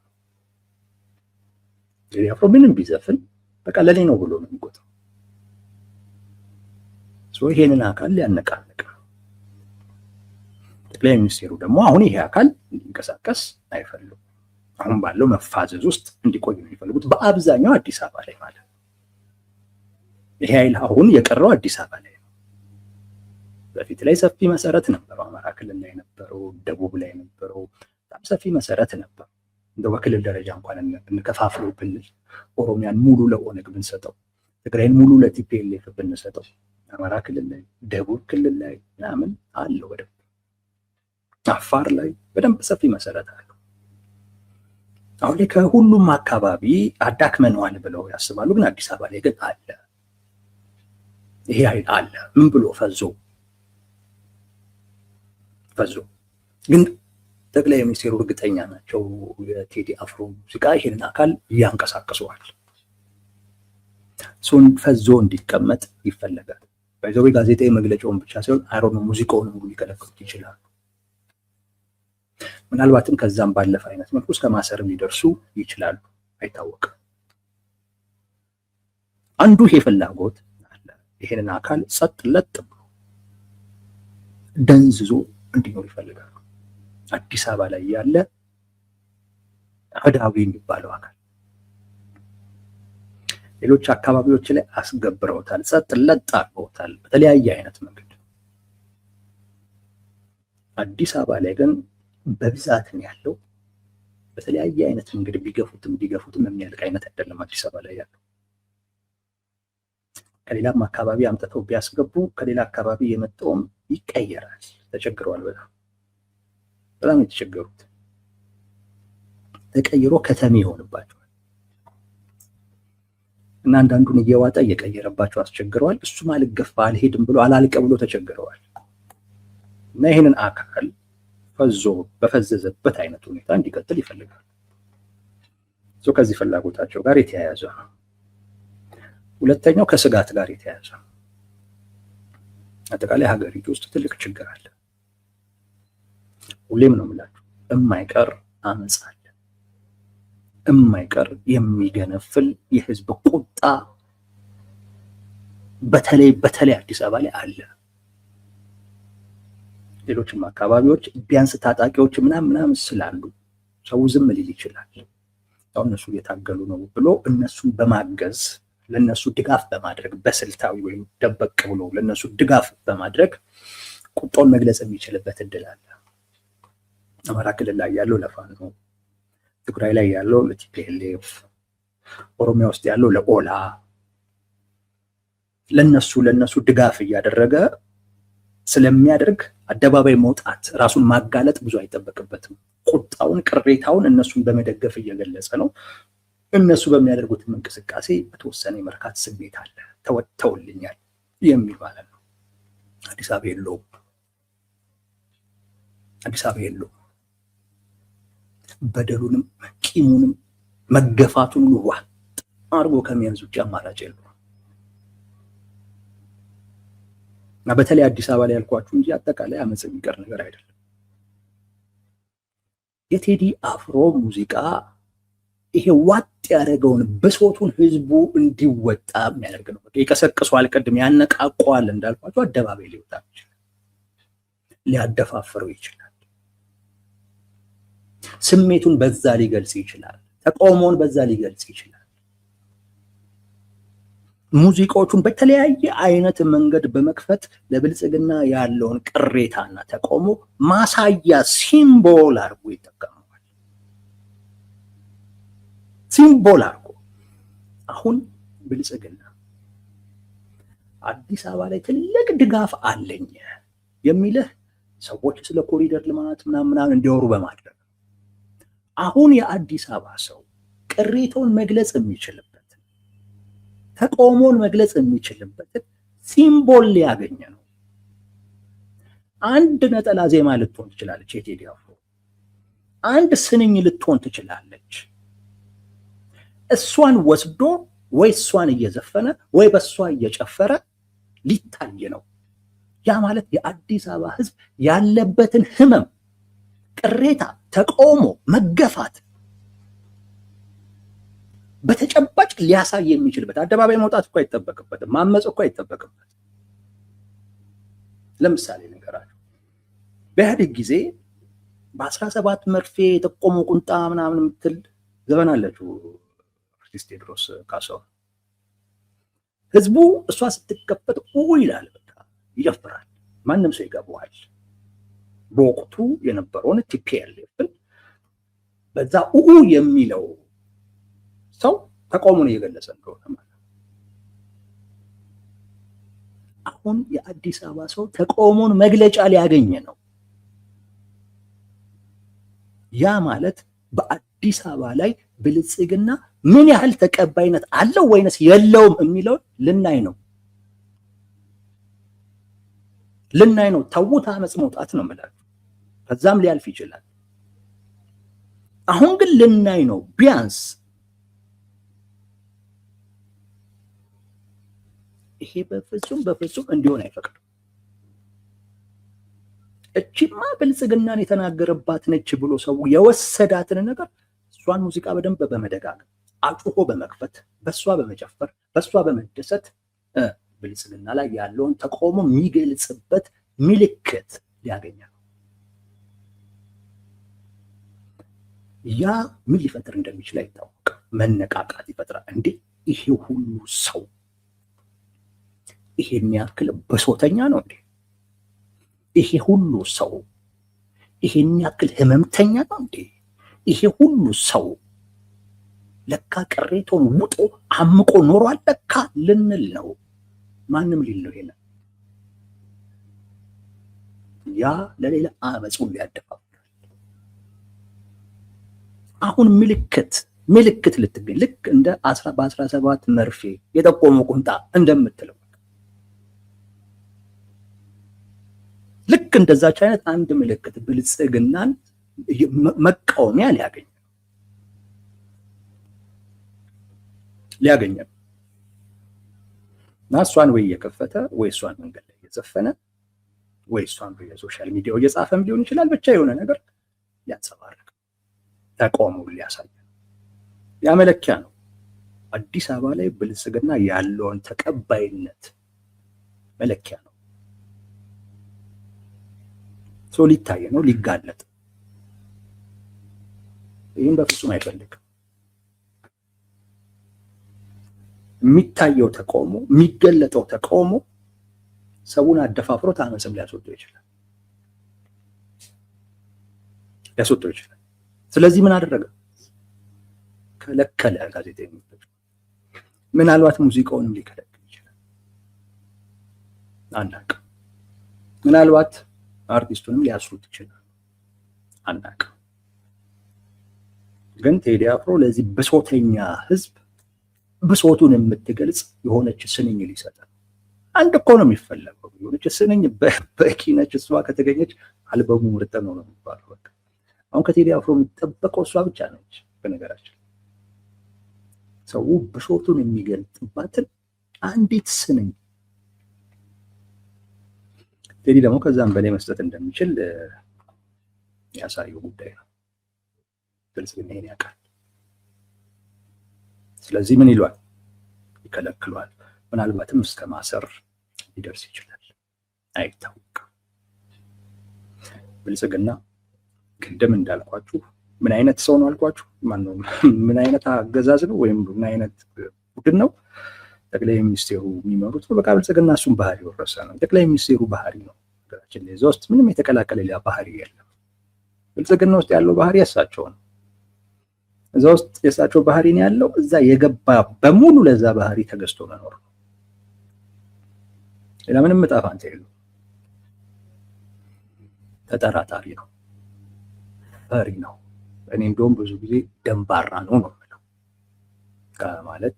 Speaker 1: ቴዲ አፍሮ ምንም ቢዘፍን በቃ ለኔ ነው ብሎ ነው የሚቆጠው። ይሄንን አካል ሊያነቃንቅ ነው። ጠቅላይ ሚኒስቴሩ ደግሞ አሁን ይሄ አካል እንዲንቀሳቀስ አይፈልጉም። አሁን ባለው መፋዘዝ ውስጥ እንዲቆይ ነው የሚፈልጉት፣ በአብዛኛው አዲስ አበባ ላይ ማለት ነው። ይሄ ኃይል አሁን የቀረው አዲስ አበባ ላይ ነው። በፊት ላይ ሰፊ መሰረት ነበረው። አማራ ክልል ላይ ነበረው፣ ደቡብ ላይ ነበረው፣ በጣም ሰፊ መሰረት ነበር። እንደው በክልል ደረጃ እንኳን እንከፋፍለው ብንል ኦሮሚያን ሙሉ ለኦነግ ብንሰጠው፣ ትግራይን ሙሉ ለቲፒኤልኤፍ ብንሰጠው፣ አማራ ክልል ላይ ደቡብ ክልል ላይ ምናምን አለው በደንብ። አፋር ላይ በደንብ ሰፊ መሰረት አለው። አሁን ላይ ከሁሉም አካባቢ አዳክመነዋል ብለው ያስባሉ፣ ግን አዲስ አበባ ላይ ግን አለ። ይሄ ኃይል አለ። ምን ብሎ ፈዞ ግን ጠቅላይ ሚኒስትሩ እርግጠኛ ናቸው የቴዲ አፍሮ ሙዚቃ ይሄንን አካል ያንቀሳቅሰዋል። እሱን ፈዞ እንዲቀመጥ ይፈለጋል። በዛው ጋዜጣዊ መግለጫውን ብቻ ሳይሆን አይሮን ሙዚቃውን ሁሉ ሊከለክሉት ይችላሉ። ምናልባትም ከዛም ባለፈ አይነት መልኩ እስከ ማሰርም ሊደርሱ ይችላሉ፣ አይታወቅም። አንዱ ይሄ ፍላጎት አለ። ይሄንን አካል ጸጥ ለጥ ብሎ ደንዝዞ እንዲኖር ይፈልጋሉ። አዲስ አበባ ላይ ያለ አህዳዊ የሚባለው አካል ሌሎች አካባቢዎች ላይ አስገብረውታል፣ ጸጥ ለጥ አድርገውታል በተለያየ አይነት መንገድ። አዲስ አበባ ላይ ግን በብዛት ነው ያለው። በተለያየ አይነት መንገድ ቢገፉትም የሚያልቅ አይነት አይደለም አዲስ አበባ ላይ ያለው። ከሌላም አካባቢ አምጥተው ቢያስገቡ ከሌላ አካባቢ የመጣውም ይቀየራል። ተቸግረዋል። በጣም የተቸገሩት ተቀይሮ ከተሜ ይሆንባቸዋል እና አንዳንዱን እየዋጣ እየቀየረባቸው አስቸግረዋል። እሱም አልገፋ አልሄድም ብሎ አላልቀ ብሎ ተቸግረዋል። እና ይህንን አካል ፈዞ በፈዘዘበት አይነት ሁኔታ እንዲቀጥል ይፈልጋል። ከዚህ ፍላጎታቸው ጋር የተያያዘ ነው። ሁለተኛው ከስጋት ጋር የተያያዘ ነው። አጠቃላይ ሀገሪቱ ውስጥ ትልቅ ችግር አለ። ሁሌም ነው የምላችሁ፣ የማይቀር አመፅ አለ። የማይቀር የሚገነፍል የህዝብ ቁጣ በተለይ አዲስ አበባ ላይ አለ። ሌሎችም አካባቢዎች ቢያንስ ታጣቂዎች ምናምን ስላሉ ሰው ዝም ሊል ይችላል። ያው እነሱ እየታገሉ ነው ብሎ እነሱን በማገዝ ለነሱ ድጋፍ በማድረግ በስልታዊ ወይም ደበቅ ብሎ ለነሱ ድጋፍ በማድረግ ቁጣውን መግለጽ የሚችልበት እድል አለ። አማራ ክልል ላይ ያለው ለፋኖ፣ ትግራይ ላይ ያለው ለቲፒኤልኤፍ፣ ኦሮሚያ ውስጥ ያለው ለኦላ ለነሱ ድጋፍ እያደረገ ስለሚያደርግ አደባባይ መውጣት ራሱን ማጋለጥ ብዙ አይጠበቅበትም። ቁጣውን ቅሬታውን እነሱን በመደገፍ እየገለጸ ነው። እነሱ በሚያደርጉት እንቅስቃሴ በተወሰነ የመርካት ስሜት አለ። ተወጥተውልኛል የሚል ማለት ነው። አዲስ አበባ የለውም። በደሉንም ቂሙንም መገፋቱን ዋጥ አድርጎ ከሚያዝ ውጭ አማራጭ የለውም። እና በተለይ አዲስ አበባ ላይ ያልኳችሁ እንጂ አጠቃላይ አመፅ የሚቀር ነገር አይደለም። የቴዲ አፍሮ ሙዚቃ ይሄ ዋጥ ያደረገውን ብሶቱን ህዝቡ እንዲወጣ የሚያደርግ ነው። ይቀሰቅሰዋል፣ ቅድም ያነቃቋል እንዳልኳችሁ፣ አደባባይ ሊወጣ ይችላል፣ ሊያደፋፍረው ይችላል፣ ስሜቱን በዛ ሊገልጽ ይችላል፣ ተቃውሞውን በዛ ሊገልጽ ይችላል። ሙዚቃዎቹን በተለያየ አይነት መንገድ በመክፈት ለብልጽግና ያለውን ቅሬታና ተቃውሞ ማሳያ ሲምቦል አድርጎ ይጠቀመዋል። ሲምቦል አድርጎ አሁን ብልጽግና አዲስ አበባ ላይ ትልቅ ድጋፍ አለኝ የሚልህ ሰዎች ስለ ኮሪደር ልማት ምናምን እንዲያወሩ በማድረግ አሁን የአዲስ አበባ ሰው ቅሬታውን መግለጽ የሚችልበት ተቃውሞውን መግለጽ የሚችልበትን ሲምቦል ሊያገኝ ነው። አንድ ነጠላ ዜማ ልትሆን ትችላለች የቴዲ አፍሮ፣ አንድ ስንኝ ልትሆን ትችላለች። እሷን ወስዶ ወይ እሷን እየዘፈነ ወይ በእሷ እየጨፈረ ሊታይ ነው። ያ ማለት የአዲስ አበባ ህዝብ ያለበትን ህመም፣ ቅሬታ፣ ተቃውሞ፣ መገፋት በተጨባጭ ሊያሳይ የሚችልበት አደባባይ መውጣት እኮ አይጠበቅበትም፣ ማመፅ እኮ አይጠበቅበትም። ለምሳሌ ነገራችሁ በኢህአዴግ ጊዜ በ17 መርፌ የጠቆሙ ቁንጣ ምናምን የምትል ዘፈን አለችው አርቲስት ቴዎድሮስ ካሳሁን። ህዝቡ እሷ ስትከፈት ይላል፣ በቃ ይጨፍራል፣ ማንም ሰው ይገባዋል። በወቅቱ የነበረውን ቲፒኤልኤፍን በዛ የሚለው ሰው ተቃውሞን እየገለጸ እንደሆነ ማለት ነው። አሁን የአዲስ አበባ ሰው ተቃውሞን መግለጫ ሊያገኝ ነው። ያ ማለት በአዲስ አበባ ላይ ብልጽግና ምን ያህል ተቀባይነት አለው ወይንስ የለውም የሚለውን ልናይ ነው። ተውት አመፅ መውጣት ነው የምላችሁ። ከዛም ሊያልፍ ይችላል። አሁን ግን ልናይ ነው። ቢያንስ ይሄ በፍጹም እንዲሆን አይፈቅድም። እቺማ ብልጽግናን የተናገረባት ነች ብሎ ሰው የወሰዳትን ነገር እሷን ሙዚቃ በደንብ በመደጋገም አጩሆ በመክፈት በሷ በመጨፈር በሷ በመደሰት ብልጽግና ላይ ያለውን ተቃውሞ የሚገልጽበት ምልክት ሊያገኝ ነው። ያ ምን ሊፈጥር እንደሚችል አይታወቅም። መነቃቃት ይፈጥራል። እንዴ ይሄ ሁሉ ሰው ይሄን ያክል በሶተኛ ነው እንዴ? ይሄ ሁሉ ሰው ይሄን ያክል ህመምተኛ ነው እንዴ? ይሄ ሁሉ ሰው ለካ ቅሬታውን ውጦ አምቆ ኖሯል ለካ ልንል ነው። ማንም ሊል ነው ይሄን። ያ ለሌላ አመጹን ሊያደፋፍራል። አሁን ምልክት ልትገኝ ልክ እንደ በ17 መርፌ የጠቆመ ቁምጣ እንደምትለው ልክ እንደዛች አይነት አንድ ምልክት ብልጽግናን መቃወሚያ ሊያገኝ እና እሷን ወይ እየከፈተ ወይ እሷን መንገድ ላይ እየዘፈነ ወይ እሷን በየሶሻል ሚዲያው እየጻፈም ሊሆን ይችላል። ብቻ የሆነ ነገር ሊያንጸባርቅ ተቃውሞውን ሊያሳይ ያ መለኪያ ነው። አዲስ አበባ ላይ ብልጽግና ያለውን ተቀባይነት መለኪያ ነው። ሰው ሊታይ ነው፣ ሊጋለጥ። ይህን በፍጹም አይፈልግም። የሚታየው ተቃውሞ የሚገለጠው ተቃውሞ ሰውን አደፋፍሮት አመፅም ሊያስወጣው ይችላል። ስለዚህ ምን አደረገ? ከለከለ ጋዜጠኞች። ምናልባት ሙዚቃውንም ሊከለክል ይችላል፣ አናውቅም። ምናልባት አርቲስቱንም ሊያስሩት ይችላል፣ አናውቅም። ግን ቴዲ አፍሮ ለዚህ ብሶተኛ ህዝብ ብሶቱን የምትገልጽ የሆነች ስንኝ ሊሰጠን አንድ እኮ ነው የሚፈለገው። የሆነች ስንኝ በቂ ነች። እሷ ከተገኘች አልበሙ ምርጥ ነው የሚባለው። በቃ አሁን ከቴዲ አፍሮ የሚጠበቀው እሷ ብቻ ነች። በነገራችን ሰው ብሶቱን የሚገልጥባትን አንዲት ስንኝ ቴዲ ደግሞ ከዛም በላይ መስጠት እንደሚችል ያሳየው ጉዳይ ነው። ብልጽግና ይሄን ያውቃል። ስለዚህ ምን ይሏል? ይከለክሏል። ምናልባትም እስከ ማሰር ሊደርስ ይችላል፣ አይታወቅም። ብልጽግና ቅድም እንዳልኳችሁ ምን አይነት ሰው ነው አልኳችሁ? ማነው? ምን አይነት አገዛዝ ነው ወይም ምን አይነት ቡድን ነው? ጠቅላይ ሚኒስቴሩ የሚመሩት ነው። በቃ ብልጽግና እሱን ባህሪ ወረሰ ነው። ጠቅላይ ሚኒስቴሩ ባህሪ ነው። ሀገራችን ላይ እዛ ውስጥ ምንም የተቀላቀለ ሌላ ባህሪ የለም። ብልጽግና ውስጥ ያለው ባህሪ ያሳቸው ነው። እዛ ውስጥ የሳቸው ባህሪ ነው ያለው። እዛ የገባ በሙሉ ለዛ ባህሪ ተገዝቶ መኖር ነው። ሌላ ምንም ዕጣ ፈንታ የለውም። ተጠራጣሪ ነው፣ ፈሪ ነው። እኔ እንደውም ብዙ ጊዜ ደንባራ ነው የምለው። ማለት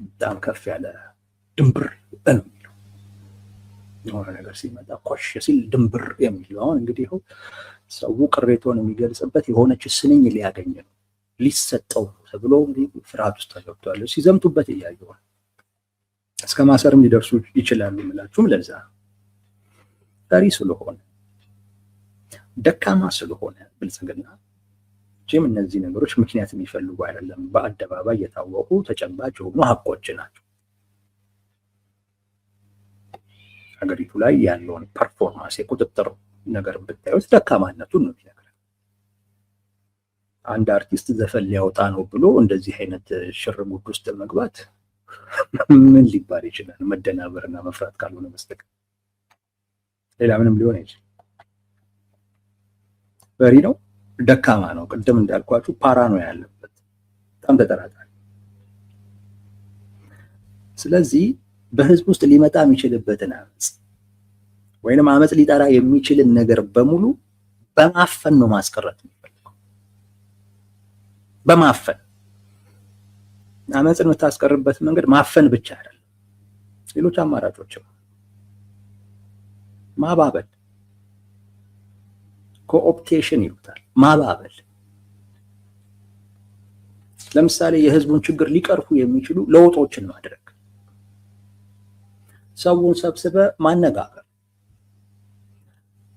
Speaker 1: በጣም ከፍ ያለ ድንብር ነው የሚለው የሆነ ነገር ሲመጣ ኮሽ ሲል ድንብር የሚለው። አሁን እንግዲህ ሰው ቅሬታውን የሚገልጽበት የሆነች ስንኝ ሊያገኝ ነው፣ ሊሰጠው ተብሎ እንግዲህ ፍርሃት ውስጥ ተገብቷል። ሲዘምቱበት እያየሁ እስከ ማሰርም ሊደርሱ ይችላሉ የምላችሁም ለዛ ፈሪ ስለሆነ ደካማ ስለሆነ ብልጽግና ጅም እነዚህ ነገሮች ምክንያት የሚፈልጉ አይደለም። በአደባባይ የታወቁ ተጨባጭ የሆኑ ሀቆች ናቸው። ሀገሪቱ ላይ ያለውን ፐርፎርማንስ የቁጥጥር ነገር ብታዩት ደካማነቱን ነው የሚነግረን። አንድ አርቲስት ዘፈን ሊያወጣ ነው ብሎ እንደዚህ አይነት ሽርጉድ ውስጥ መግባት ምን ሊባል ይችላል? መደናበርና መፍራት ካልሆነ በስተቀር ሌላ ምንም ሊሆን አይችልም። ፈሪ ነው፣ ደካማ ነው። ቅድም እንዳልኳችሁ ፓራኖያ ያለበት በጣም ተጠራጣሪ። ስለዚህ በህዝብ ውስጥ ሊመጣ የሚችልበትን አመፅ ወይንም አመፅ ሊጠራ የሚችልን ነገር በሙሉ በማፈን ነው ማስቀረት የሚፈልገው። በማፈን አመፅን የምታስቀርበት መንገድ ማፈን ብቻ አይደለም፣ ሌሎች አማራጮችም ማባበል፣ ኮኦፕቴሽን ይሉታል። ማባበል ለምሳሌ የህዝቡን ችግር ሊቀርፉ የሚችሉ ለውጦችን ማድረግ፣ ሰውን ሰብስበ ማነጋገር፣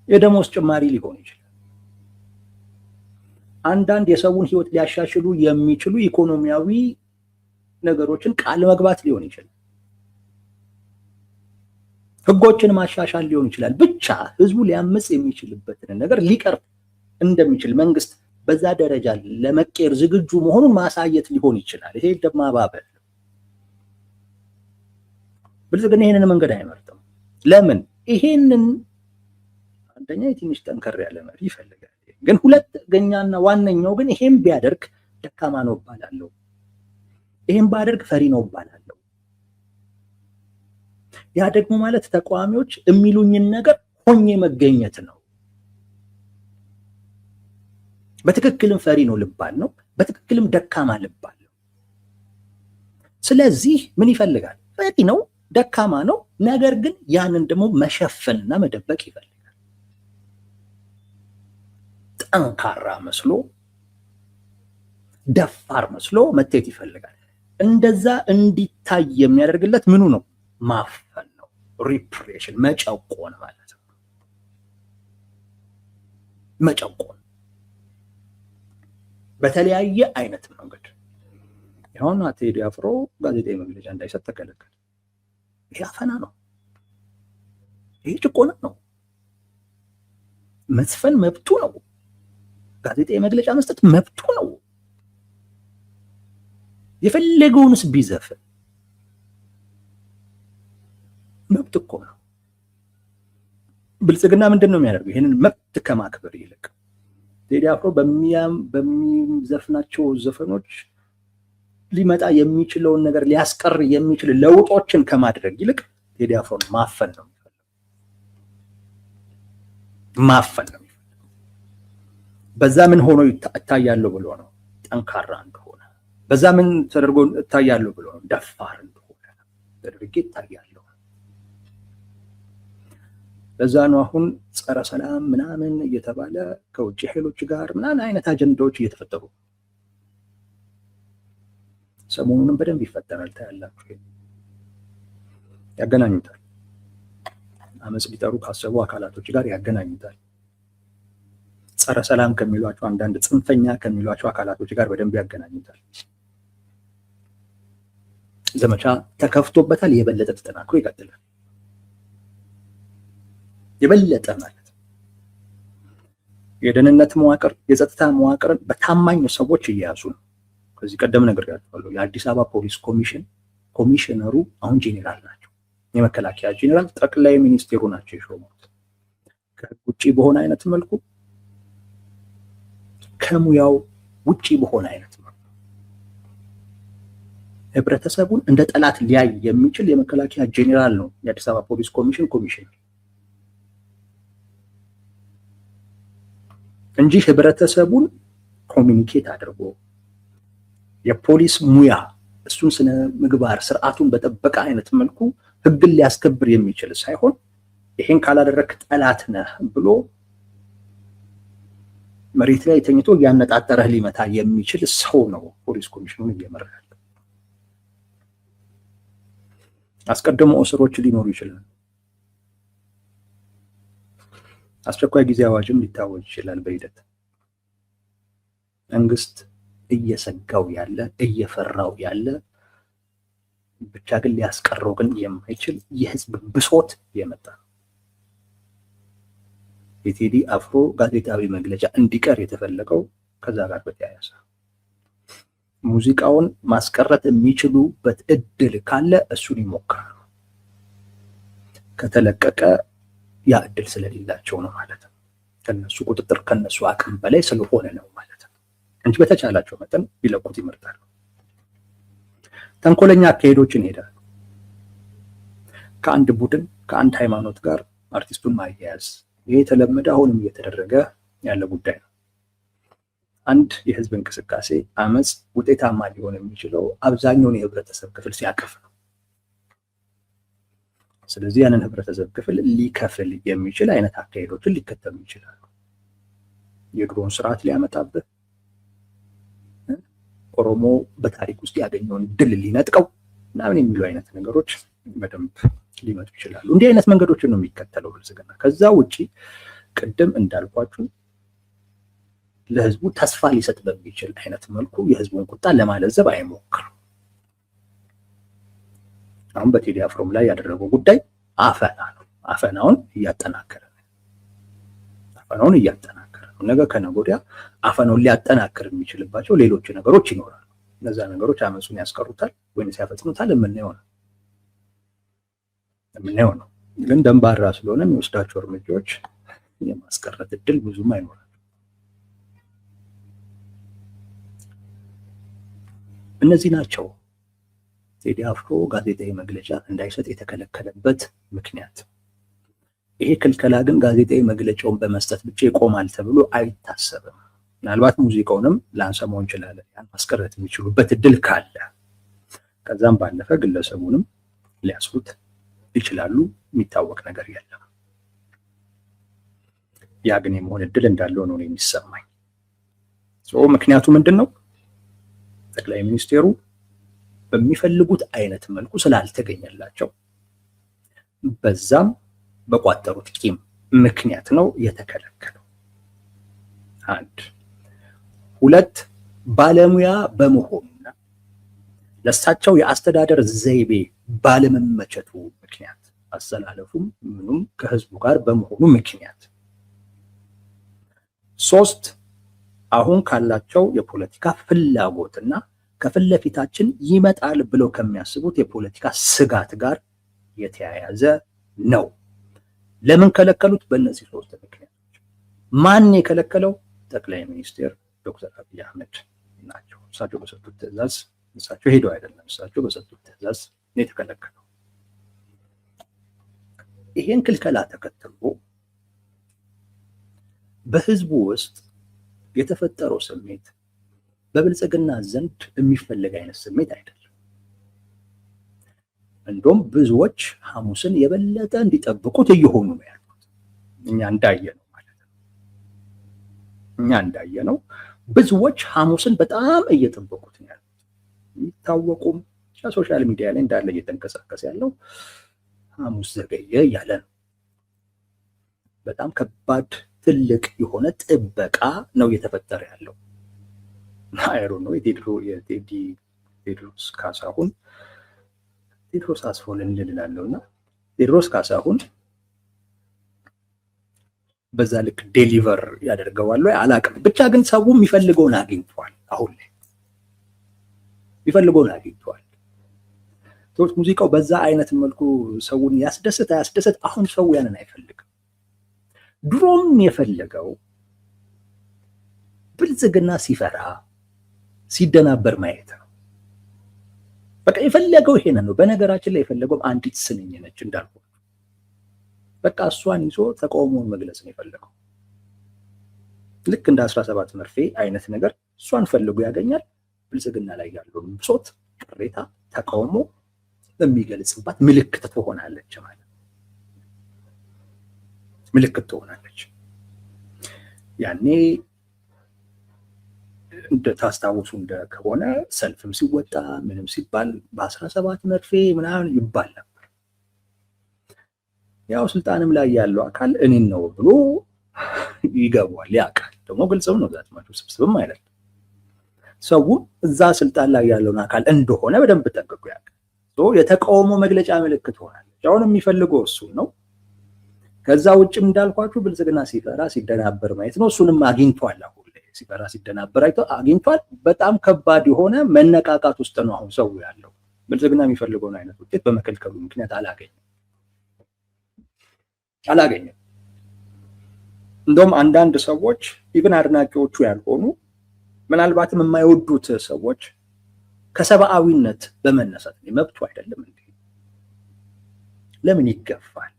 Speaker 1: የደሞዝ ጭማሪ ሊሆን ይችላል። አንዳንድ የሰውን ህይወት ሊያሻሽሉ የሚችሉ ኢኮኖሚያዊ ነገሮችን ቃል መግባት ሊሆን ይችላል። ህጎችን ማሻሻል ሊሆን ይችላል። ብቻ ህዝቡ ሊያምጽ የሚችልበትን ነገር ሊቀርፍ እንደሚችል መንግስት በዛ ደረጃ ለመቀየር ዝግጁ መሆኑን ማሳየት ሊሆን ይችላል። ይሄ እንደማባበል። ብልጽግና ይሄንን መንገድ አይመርጥም። ለምን? ይሄንን አንደኛ የትንሽ ጠንከር ያለ መሪ ይፈልጋል። ግን ሁለተኛና ዋነኛው ግን ይሄን ቢያደርግ ደካማ ነው እባላለሁ፣ ይሄን ባደርግ ፈሪ ነው እባላለሁ። ያ ደግሞ ማለት ተቃዋሚዎች የሚሉኝን ነገር ሆኜ መገኘት ነው። በትክክልም ፈሪ ነው ልባል ነው፣ በትክክልም ደካማ ልባል ነው። ስለዚህ ምን ይፈልጋል? ፈሪ ነው፣ ደካማ ነው። ነገር ግን ያንን ደግሞ መሸፈንና መደበቅ ይፈልጋል። ጠንካራ መስሎ ደፋር መስሎ መታየት ይፈልጋል። እንደዛ እንዲታይ የሚያደርግለት ምኑ ነው? ማፈን ነው። ሪፕሬሽን፣ መጨቆን ማለት ነው። መጨቆን በተለያየ አይነት መንገድ። ይሁን ቴዲ አፍሮ ጋዜጣዊ መግለጫ እንዳይሰጥ ተከለከለ። ይሄ አፈና ነው። ይሄ ጭቆና ነው። መስፈን መብቱ ነው። ጋዜጣዊ መግለጫ መስጠት መብቱ ነው። የፈለገውንስ ቢዘፍን መብት እኮ ነው። ብልጽግና ምንድን ነው የሚያደርገው? ይሄንን መብት ከማክበር ይልቅ ቴዲ አፍሮ በሚዘፍናቸው ዘፈኖች ሊመጣ የሚችለውን ነገር ሊያስቀር የሚችል ለውጦችን ከማድረግ ይልቅ ቴዲ አፍሮን ማፈን ነው የሚፈልገው። ማፈን ነው የሚፈልገው። በዛ ምን ሆኖ እታያለሁ ብሎ ነው? ጠንካራ እንደሆነ። በዛ ምን ተደርጎ እታያለሁ ብሎ ነው? ደፋር እንደሆነ ተደርጌ እታያለሁ። ለዛ ነው አሁን ጸረ ሰላም ምናምን እየተባለ ከውጭ ኃይሎች ጋር ምናምን አይነት አጀንዳዎች እየተፈጠሩ ሰሞኑንም በደንብ ይፈጠራል። ታያላችሁ። ያገናኙታል። አመጽ ሊጠሩ ካሰቡ አካላቶች ጋር ያገናኙታል። ጸረ ሰላም ከሚሏቸው አንዳንድ ጽንፈኛ ከሚሏቸው አካላቶች ጋር በደንብ ያገናኙታል። ዘመቻ ተከፍቶበታል። የበለጠ ተጠናክሮ ይቀጥላል። የበለጠ ማለት የደህንነት መዋቅር፣ የጸጥታ መዋቅርን በታማኝ ሰዎች እየያዙ ነው። ከዚህ ቀደም ነገር ያለው የአዲስ አበባ ፖሊስ ኮሚሽን ኮሚሽነሩ አሁን ጄኔራል ናቸው። የመከላከያ ጄኔራል ጠቅላይ ሚኒስቴሩ ናቸው የሾሙት። ከህግ ውጪ በሆነ አይነት መልኩ፣ ከሙያው ውጪ በሆነ አይነት መልኩ ህብረተሰቡን እንደ ጠላት ሊያይ የሚችል የመከላከያ ጄኔራል ነው የአዲስ አበባ ፖሊስ ኮሚሽን ኮሚሽነር እንጂ ህብረተሰቡን ኮሚኒኬት አድርጎ የፖሊስ ሙያ እሱን ስነ ምግባር ስርዓቱን በጠበቀ አይነት መልኩ ህግን ሊያስከብር የሚችል ሳይሆን ይሄን ካላደረክ ጠላት ነህ ብሎ መሬት ላይ ተኝቶ ያነጣጠረህ ሊመታ የሚችል ሰው ነው ፖሊስ ኮሚሽኑን እየመራ ያለው። አስቀድሞ እስሮች ሊኖሩ ይችላል። አስቸኳይ ጊዜ አዋጅም ሊታወጅ ይችላል በሂደት። መንግስት እየሰጋው ያለ እየፈራው ያለ ብቻ ግን ሊያስቀረው ግን የማይችል የህዝብ ብሶት የመጣ ነው። የቴዲ አፍሮ ጋዜጣዊ መግለጫ እንዲቀር የተፈለገው ከዛ ጋር በተያያዘ ሙዚቃውን ማስቀረት የሚችሉበት እድል ካለ እሱን ይሞክራሉ። ከተለቀቀ ያ እድል ስለሌላቸው ነው ማለት ነው። ከነሱ ቁጥጥር ከነሱ አቅም በላይ ስለሆነ ነው ማለት ነው እንጂ በተቻላቸው መጠን ቢለቁት ይመርጣሉ። ተንኮለኛ አካሄዶችን ይሄዳሉ። ከአንድ ቡድን ከአንድ ሃይማኖት ጋር አርቲስቱን ማያያዝ፣ ይሄ የተለመደ አሁንም እየተደረገ ያለ ጉዳይ ነው። አንድ የህዝብ እንቅስቃሴ አመፅ ውጤታማ ሊሆን የሚችለው አብዛኛውን የህብረተሰብ ክፍል ሲያቅፍ ነው። ስለዚህ ያንን ህብረተሰብ ክፍል ሊከፍል የሚችል አይነት አካሄዶችን ሊከተሉ ይችላሉ። የድሮን ስርዓት ሊያመጣብህ፣ ኦሮሞ በታሪክ ውስጥ ያገኘውን ድል ሊነጥቀው ምናምን የሚሉ አይነት ነገሮች በደንብ ሊመጡ ይችላሉ። እንዲህ አይነት መንገዶችን ነው የሚከተለው ብልጽግና። ከዛ ውጪ ቅድም እንዳልኳችሁ ለህዝቡ ተስፋ ሊሰጥ በሚችል አይነት መልኩ የህዝቡን ቁጣ ለማለዘብ አይሞክርም። አሁን በቴዲ አፍሮም ላይ ያደረገው ጉዳይ አፈና ነው። አፈናውን እያጠናከረ ነው። ነገ ከነገ ወዲያ አፈናውን ሊያጠናክር የሚችልባቸው ሌሎች ነገሮች ይኖራሉ። እነዛ ነገሮች አመፁን ያስቀሩታል ወይስ ያፈጥኑታል የምናየው ነው። ግን ደንባራ ስለሆነ የሚወስዳቸው እርምጃዎች የማስቀረት እድል ብዙም አይኖራል። እነዚህ ናቸው ቴዲ አፍሮ ጋዜጣዊ መግለጫ እንዳይሰጥ የተከለከለበት ምክንያት። ይሄ ክልከላ ግን ጋዜጣዊ መግለጫውን በመስጠት ብቻ ይቆማል ተብሎ አይታሰብም። ምናልባት ሙዚቃውንም ላንሰማው እንችላለን፣ ያን ማስቀረት የሚችሉበት እድል ካለ። ከዛም ባለፈ ግለሰቡንም ሊያስሩት ይችላሉ። የሚታወቅ ነገር የለም። ያ ግን የመሆን እድል እንዳለው ነው የሚሰማኝ። ምክንያቱ ምንድን ነው? ጠቅላይ ሚኒስቴሩ በሚፈልጉት አይነት መልኩ ስላልተገኘላቸው በዛም በቋጠሩት ቂም ምክንያት ነው የተከለከለው። አንድ ሁለት ባለሙያ በመሆኑና ለሳቸው የአስተዳደር ዘይቤ ባለመመቸቱ ምክንያት አሰላለፉም ምኑም ከህዝቡ ጋር በመሆኑ ምክንያት። ሶስት አሁን ካላቸው የፖለቲካ ፍላጎትና ከፊት ለፊታችን ይመጣል ብለው ከሚያስቡት የፖለቲካ ስጋት ጋር የተያያዘ ነው። ለምን ከለከሉት? በእነዚህ ሶስት ምክንያቶች። ማን የከለከለው? ጠቅላይ ሚኒስትር ዶክተር አብይ አህመድ ናቸው። እሳቸው በሰጡት ትዕዛዝ፣ እሳቸው ሄደው አይደለም፣ እሳቸው በሰጡት ትዕዛዝ ነው የተከለከለው። ይሄን ክልከላ ተከትሎ በህዝቡ ውስጥ የተፈጠረው ስሜት በብልጽግና ዘንድ የሚፈልግ አይነት ስሜት አይደለም። እንደውም ብዙዎች ሐሙስን የበለጠ እንዲጠብቁት እየሆኑ ነው ያሉት። እኛ እንዳየነው ማለት ነው። እኛ እንዳየነው ብዙዎች ሐሙስን በጣም እየጠበቁት ነው ያሉት። የሚታወቁም ሶሻል ሚዲያ ላይ እንዳለ እየተንቀሳቀሰ ያለው ሐሙስ ዘገየ እያለ ነው። በጣም ከባድ ትልቅ የሆነ ጥበቃ ነው እየተፈጠረ ያለው። አይሮ ነው ቴዎድሮስ ካሳሁን ቴዎድሮስ አስፎን እንልላለውና ቴዎድሮስ ካሳሁን በዛ ልክ ዴሊቨር ያደርገዋል ወይ አላውቅም። ብቻ ግን ሰው የሚፈልገውን አግኝቷል። አሁን ላይ የሚፈልገውን አግኝቷል። ሙዚቃው በዛ አይነት መልኩ ሰውን ያስደስት። አሁን ሰው ያንን አይፈልግም። ድሮም የፈለገው ብልጽግና ሲፈራ ሲደናበር ማየት ነው። በቃ የፈለገው ይሄንን ነው። በነገራችን ላይ የፈለገው አንዲት ስንኝ ነች እንዳልኩ። በቃ እሷን ይዞ ተቃውሞውን መግለጽ ነው የፈለገው። ልክ እንደ 17 መርፌ አይነት ነገር እሷን ፈልጎ ያገኛል። ብልጽግና ላይ ያለውን ብሶት፣ ቅሬታ፣ ተቃውሞ በሚገልጽባት ምልክት ትሆናለች ማለት ምልክት ትሆናለች። ያኔ ታስታውሱ ከሆነ ሰልፍም ሲወጣ ምንም ሲባል በ17 መርፌ ምናምን ይባል ነበር። ያው ስልጣንም ላይ ያለው አካል እኔን ነው ብሎ ይገባዋል፣ ያውቃል። ደግሞ ግልጽም ነው፣ ዛትማችሁ ስብስብም አይደለም። ሰው እዛ ስልጣን ላይ ያለውን አካል እንደሆነ በደንብ ጠንቅቆ ያውቃል። የተቃውሞ መግለጫ ምልክት ሆናለች። አሁን የሚፈልገው እሱ ነው። ከዛ ውጭም እንዳልኳችሁ ብልጽግና ሲፈራ ሲደናበር ማየት ነው። እሱንም አግኝቷል። አሁን ሲፈራ ሲደናበር አግኝቷል። በጣም ከባድ የሆነ መነቃቃት ውስጥ ነው አሁን ሰው ያለው። ብልጽግና የሚፈልገውን አይነት ውጤት በመከልከሉ ምክንያት አላገኘም። እንደውም አንዳንድ ሰዎች ኢቭን አድናቂዎቹ ያልሆኑ ምናልባትም የማይወዱት ሰዎች ከሰብአዊነት በመነሳት መብቱ አይደለም እንዴ? ለምን ይገፋል?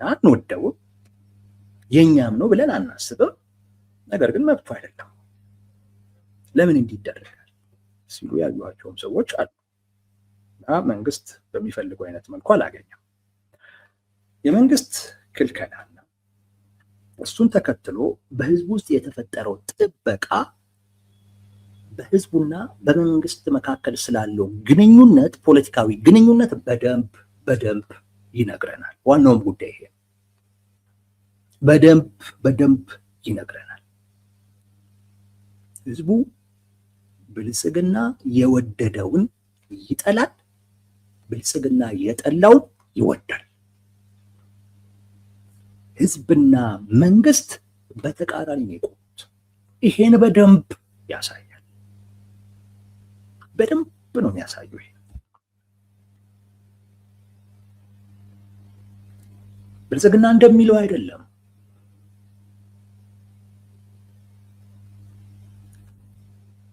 Speaker 1: አንወደውም፣ የኛም ነው ብለን አናስብም። ነገር ግን መብቱ አይደለም። ለምን እንዲደረጋል ሲሉ ያዩዋቸውም ሰዎች አሉ። መንግስት በሚፈልገው አይነት መልኩ አላገኘም። የመንግስት ክልከላና እሱን ተከትሎ በህዝቡ ውስጥ የተፈጠረው ጥበቃ በህዝቡና በመንግስት መካከል ስላለው ግንኙነት፣ ፖለቲካዊ ግንኙነት በደንብ ይነግረናል። ዋናውም ጉዳይ ይሄ በደንብ ይነግረናል። ህዝቡ ብልጽግና የወደደውን ይጠላል፣ ብልጽግና የጠላውን ይወዳል። ህዝብና መንግስት በተቃራኒ ነው የቆሙት። ይሄን በደንብ ያሳያል። በደንብ ነው የሚያሳየው። ይሄ ብልጽግና እንደሚለው አይደለም።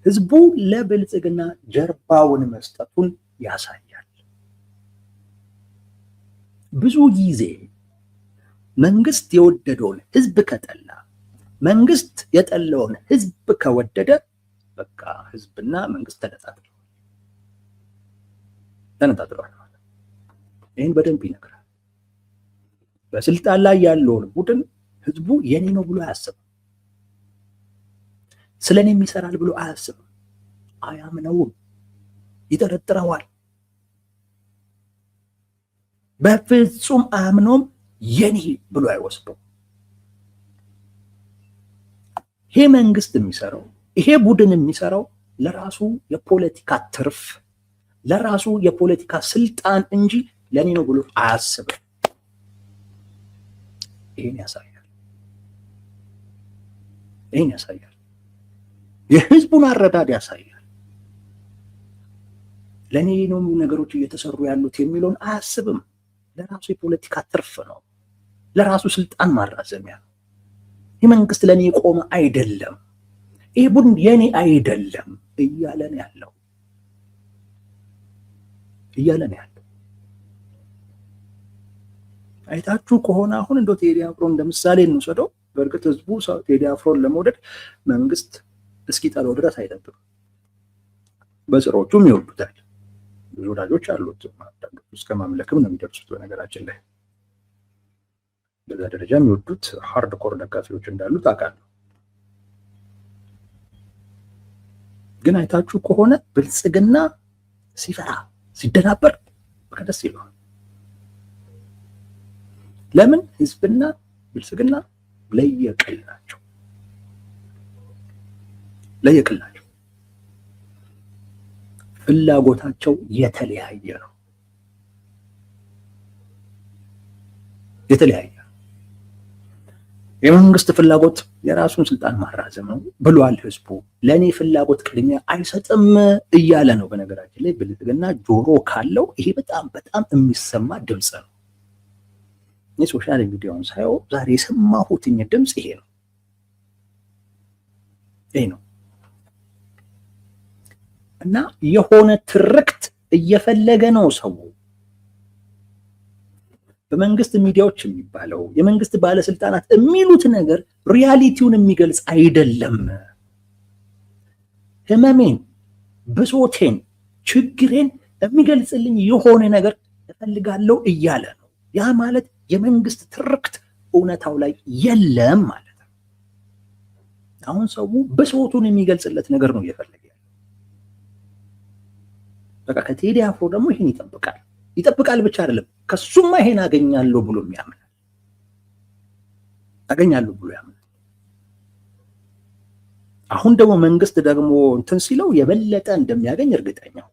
Speaker 1: ህዝቡ ለብልጽግና ጀርባውን መስጠቱን ያሳያል። ብዙ ጊዜ መንግስት የወደደውን ህዝብ ከጠላ፣ መንግስት የጠላውን ህዝብ ከወደደ በቃ ህዝብና መንግስት ተነጣጥለዋል። ይህን በደንብ ይነግራል። በስልጣን ላይ ያለውን ቡድን ህዝቡ የኔ ነው ብሎ አያስብም። ስለኔ የሚሰራል ብሎ አያስብም። አያምነውም፣ ይጠረጥረዋል። በፍጹም አያምነውም። የኔ ብሎ አይወስደው። ይሄ መንግስት የሚሰራው፣ ይሄ ቡድን የሚሰራው ለራሱ የፖለቲካ ትርፍ፣ ለራሱ የፖለቲካ ስልጣን እንጂ ለኔ ነው ብሎ አያስብም። ይሄን ያሳያል። የህዝቡን አረዳድ ያሳያል። ለኔ ነው ነገሮች እየተሰሩ ያሉት የሚለውን አያስብም። ለራሱ የፖለቲካ ትርፍ ነው፣ ለራሱ ስልጣን ማራዘሚያ ነው። ይህ መንግስት ለኔ የቆመ አይደለም፣ ይህ ቡድን የኔ አይደለም እያለ ነው ያለው። አይታችሁ ከሆነ አሁን እንደው ቴዲ አፍሮ እንደምሳሌ እንውሰደው። በእርግጥ ህዝቡ ቴዲ አፍሮን ለመውደድ መንግስት እስኪጠላው ድረስ አይጠብቅም። በስራዎቹም ይወዱታል። ብዙ ወዳጆች አሉት። አንዳንዶቹ እስከ ማምለክም ነው የሚደርሱት። በነገራችን ላይ በዛ ደረጃ የሚወዱት ሃርድ ኮር ደጋፊዎች እንዳሉት አውቃለሁ። ግን አይታችሁ ከሆነ ብልጽግና ሲፈራ ሲደናበር በቃ ደስ ይለዋል። ለምን? ህዝብና ብልጽግና ለየቅል ናቸው። ፍላጎታቸው የተለያየ ነው። የመንግስት ፍላጎት የራሱን ስልጣን ማራዘም ነው ብሏል ህዝቡ። ለኔ ፍላጎት ቅድሚያ አይሰጥም እያለ ነው። በነገራችን ላይ ብልጽግና ጆሮ ካለው ይሄ በጣም የሚሰማ ድምፅ ነው። እኔ ሶሻል ሚዲያውን ሳየው ዛሬ የሰማሁትኝ ድምፅ ይሄ ነው እና የሆነ ትርክት እየፈለገ ነው ሰው። በመንግስት ሚዲያዎች የሚባለው የመንግስት ባለስልጣናት የሚሉት ነገር ሪያሊቲውን የሚገልጽ አይደለም። ህመሜን፣ ብሶቴን፣ ችግሬን የሚገልጽልኝ የሆነ ነገር እፈልጋለሁ እያለ ነው። ያ ማለት የመንግስት ትርክት እውነታው ላይ የለም ማለት ነው። አሁን ሰው ብሶቱን የሚገልጽለት ነገር ነው እየፈለገ ያለው። በቃ ከቴዲ አፍሮ ደግሞ ይሄን ይጠብቃል ብቻ አይደለም፣ ከሱማ ይሄን አገኛለሁ ብሎ ያምናል። አሁን ደግሞ መንግስት ደግሞ እንትን ሲለው የበለጠ እንደሚያገኝ እርግጠኛ ነው።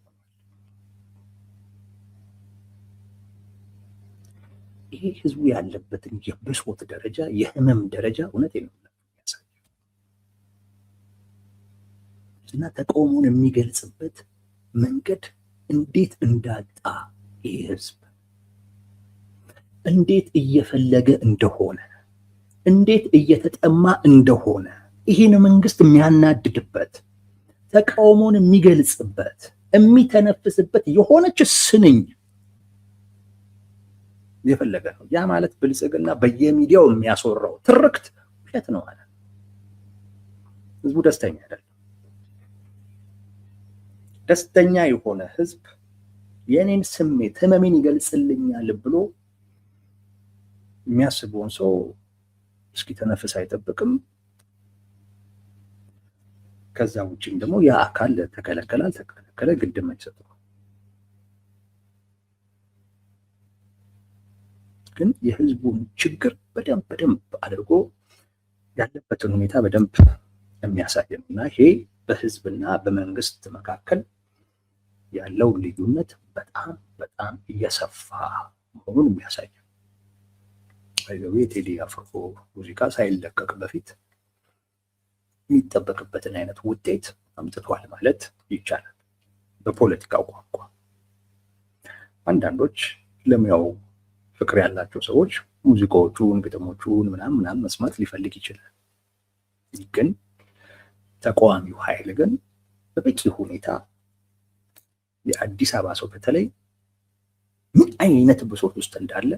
Speaker 1: ይሄ ህዝቡ ያለበትን የብሶት ደረጃ፣ የህመም ደረጃ እውነት ነው የሚያሳየው እና ተቃውሞውን የሚገልጽበት መንገድ እንዴት እንዳጣ ይህ ህዝብ እንዴት እየፈለገ እንደሆነ፣ እንዴት እየተጠማ እንደሆነ ይህን መንግስት የሚያናድድበት፣ ተቃውሞውን የሚገልጽበት፣ የሚተነፍስበት የሆነች ስንኝ የፈለገ ነው። ያ ማለት ብልጽግና በየሚዲያው የሚያስወራው ትርክት ውሸት ነው ማለት ህዝቡ ደስተኛ አይደለም። ደስተኛ የሆነ ህዝብ የኔን ስሜት ህመሜን ይገልጽልኛል ብሎ የሚያስበውን ሰው እስኪ ተነፍስ አይጠብቅም። ከዛ ውጭም ደግሞ ያ አካል ተከለከለ አልተከለከለ ግድም አይሰጠው። ግን የህዝቡን ችግር በደንብ አድርጎ ያለበትን ሁኔታ በደንብ የሚያሳይ ነው እና ይሄ በህዝብና በመንግስት መካከል ያለው ልዩነት በጣም እየሰፋ መሆኑን የሚያሳይ ነው። የቴዲ አፍሮ ሙዚቃ ሳይለቀቅ በፊት የሚጠበቅበትን አይነት ውጤት አምጥቷል ማለት ይቻላል በፖለቲካው ቋንቋ። አንዳንዶች ለሙያው ፍቅር ያላቸው ሰዎች ሙዚቃዎቹን፣ ግጥሞቹን ምናምን መስማት ሊፈልግ ይችላል። ግን ተቃዋሚው ኃይል ግን በበቂ ሁኔታ የአዲስ አበባ ሰው በተለይ ምን አይነት ብሶት ውስጥ እንዳለ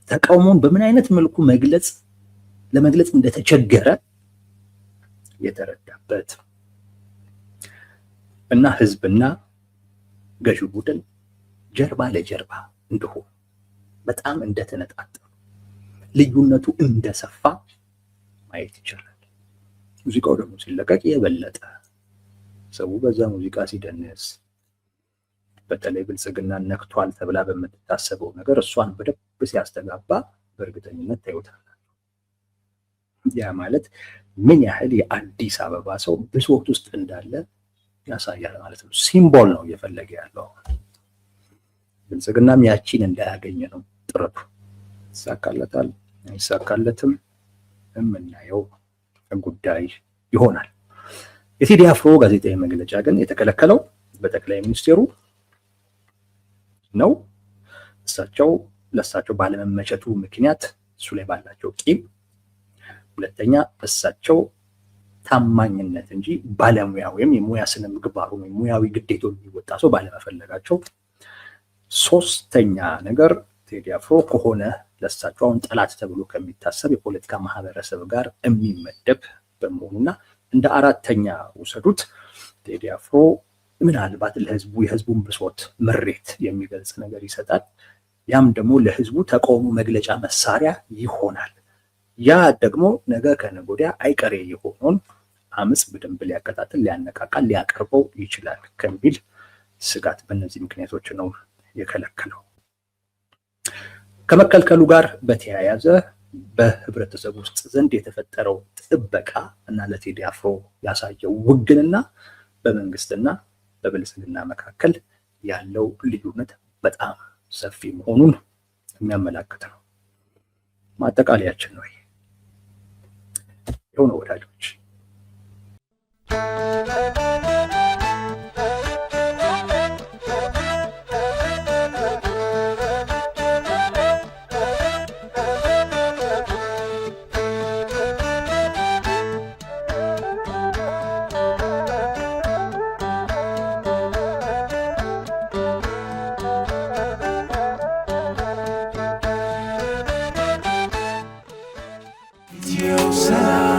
Speaker 1: ተቃውሞውን በምን አይነት መልኩ ለመግለጽ እንደተቸገረ የተረዳበት እና ህዝብና ገዢ ቡድን ጀርባ ለጀርባ እንደሆኑ በጣም እንደተነጣጠሉ ልዩነቱ እንደሰፋ ማየት ይቻላል። ሙዚቃው ደግሞ ሲለቀቅ የበለጠ ሰው በዛ ሙዚቃ ሲደንስ በተለይ ብልጽግና ነክቷል ተብላ በምትታሰበው ነገር እሷን በደንብ ሲያስተጋባ በእርግጠኝነት ታዩታላችሁ። ያ ማለት ምን ያህል የአዲስ አበባ ሰው ብሶት ውስጥ እንዳለ ያሳያል ማለት ነው። ሲምቦል ነው እየፈለገ ያለው። ብልጽግናም ያቺን እንዳያገኘ ነው ጥረቱ። ይሳካለታል አይሳካለትም የምናየው ጉዳይ ይሆናል። የቴዲ አፍሮ ጋዜጣዊ መግለጫ ግን የተከለከለው በጠቅላይ ሚኒስትሩ ነው። ለእሳቸው ባለመመቸቱ ምክንያት እሱ ላይ ባላቸው ቂም፣ ሁለተኛ እሳቸው ታማኝነት እንጂ ባለሙያ ወይም የሙያ ስነ ምግባሩ ወይም ሙያዊ ግዴታውን የሚወጣ ሰው ባለመፈለጋቸው፣ ሶስተኛ ነገር ቴዲ አፍሮ ከሆነ ለእሳቸው አሁን ጠላት ተብሎ ከሚታሰብ የፖለቲካ ማህበረሰብ ጋር የሚመደብ በመሆኑና እንደ አራተኛ ውሰዱት ቴዲ አፍሮ ምናልባት ለህዝቡ የህዝቡን ብሶት ምሬት የሚገልጽ ነገር ይሰጣል። ያም ደግሞ ለህዝቡ ተቃውሞ መግለጫ መሳሪያ ይሆናል። ያ ደግሞ ነገ ከነገ ወዲያ አይቀሬ የሆነውን አመጽ በደንብ ሊያቀጣጥል፣ ሊያነቃቃል፣ ሊያቀርበው ይችላል ከሚል ስጋት በእነዚህ ምክንያቶች ነው የከለከለው። ከመከልከሉ ጋር በተያያዘ በህብረተሰብ ውስጥ ዘንድ የተፈጠረው ጥበቃ እና ለቴዲ አፍሮ ያሳየው ውግንና በመንግስትና በብልጽግና መካከል ያለው ልዩነት በጣም ሰፊ መሆኑን የሚያመላክት ነው። ማጠቃለያችን ነው ይኸው ነው ወዳጆች።
Speaker 2: Dios será.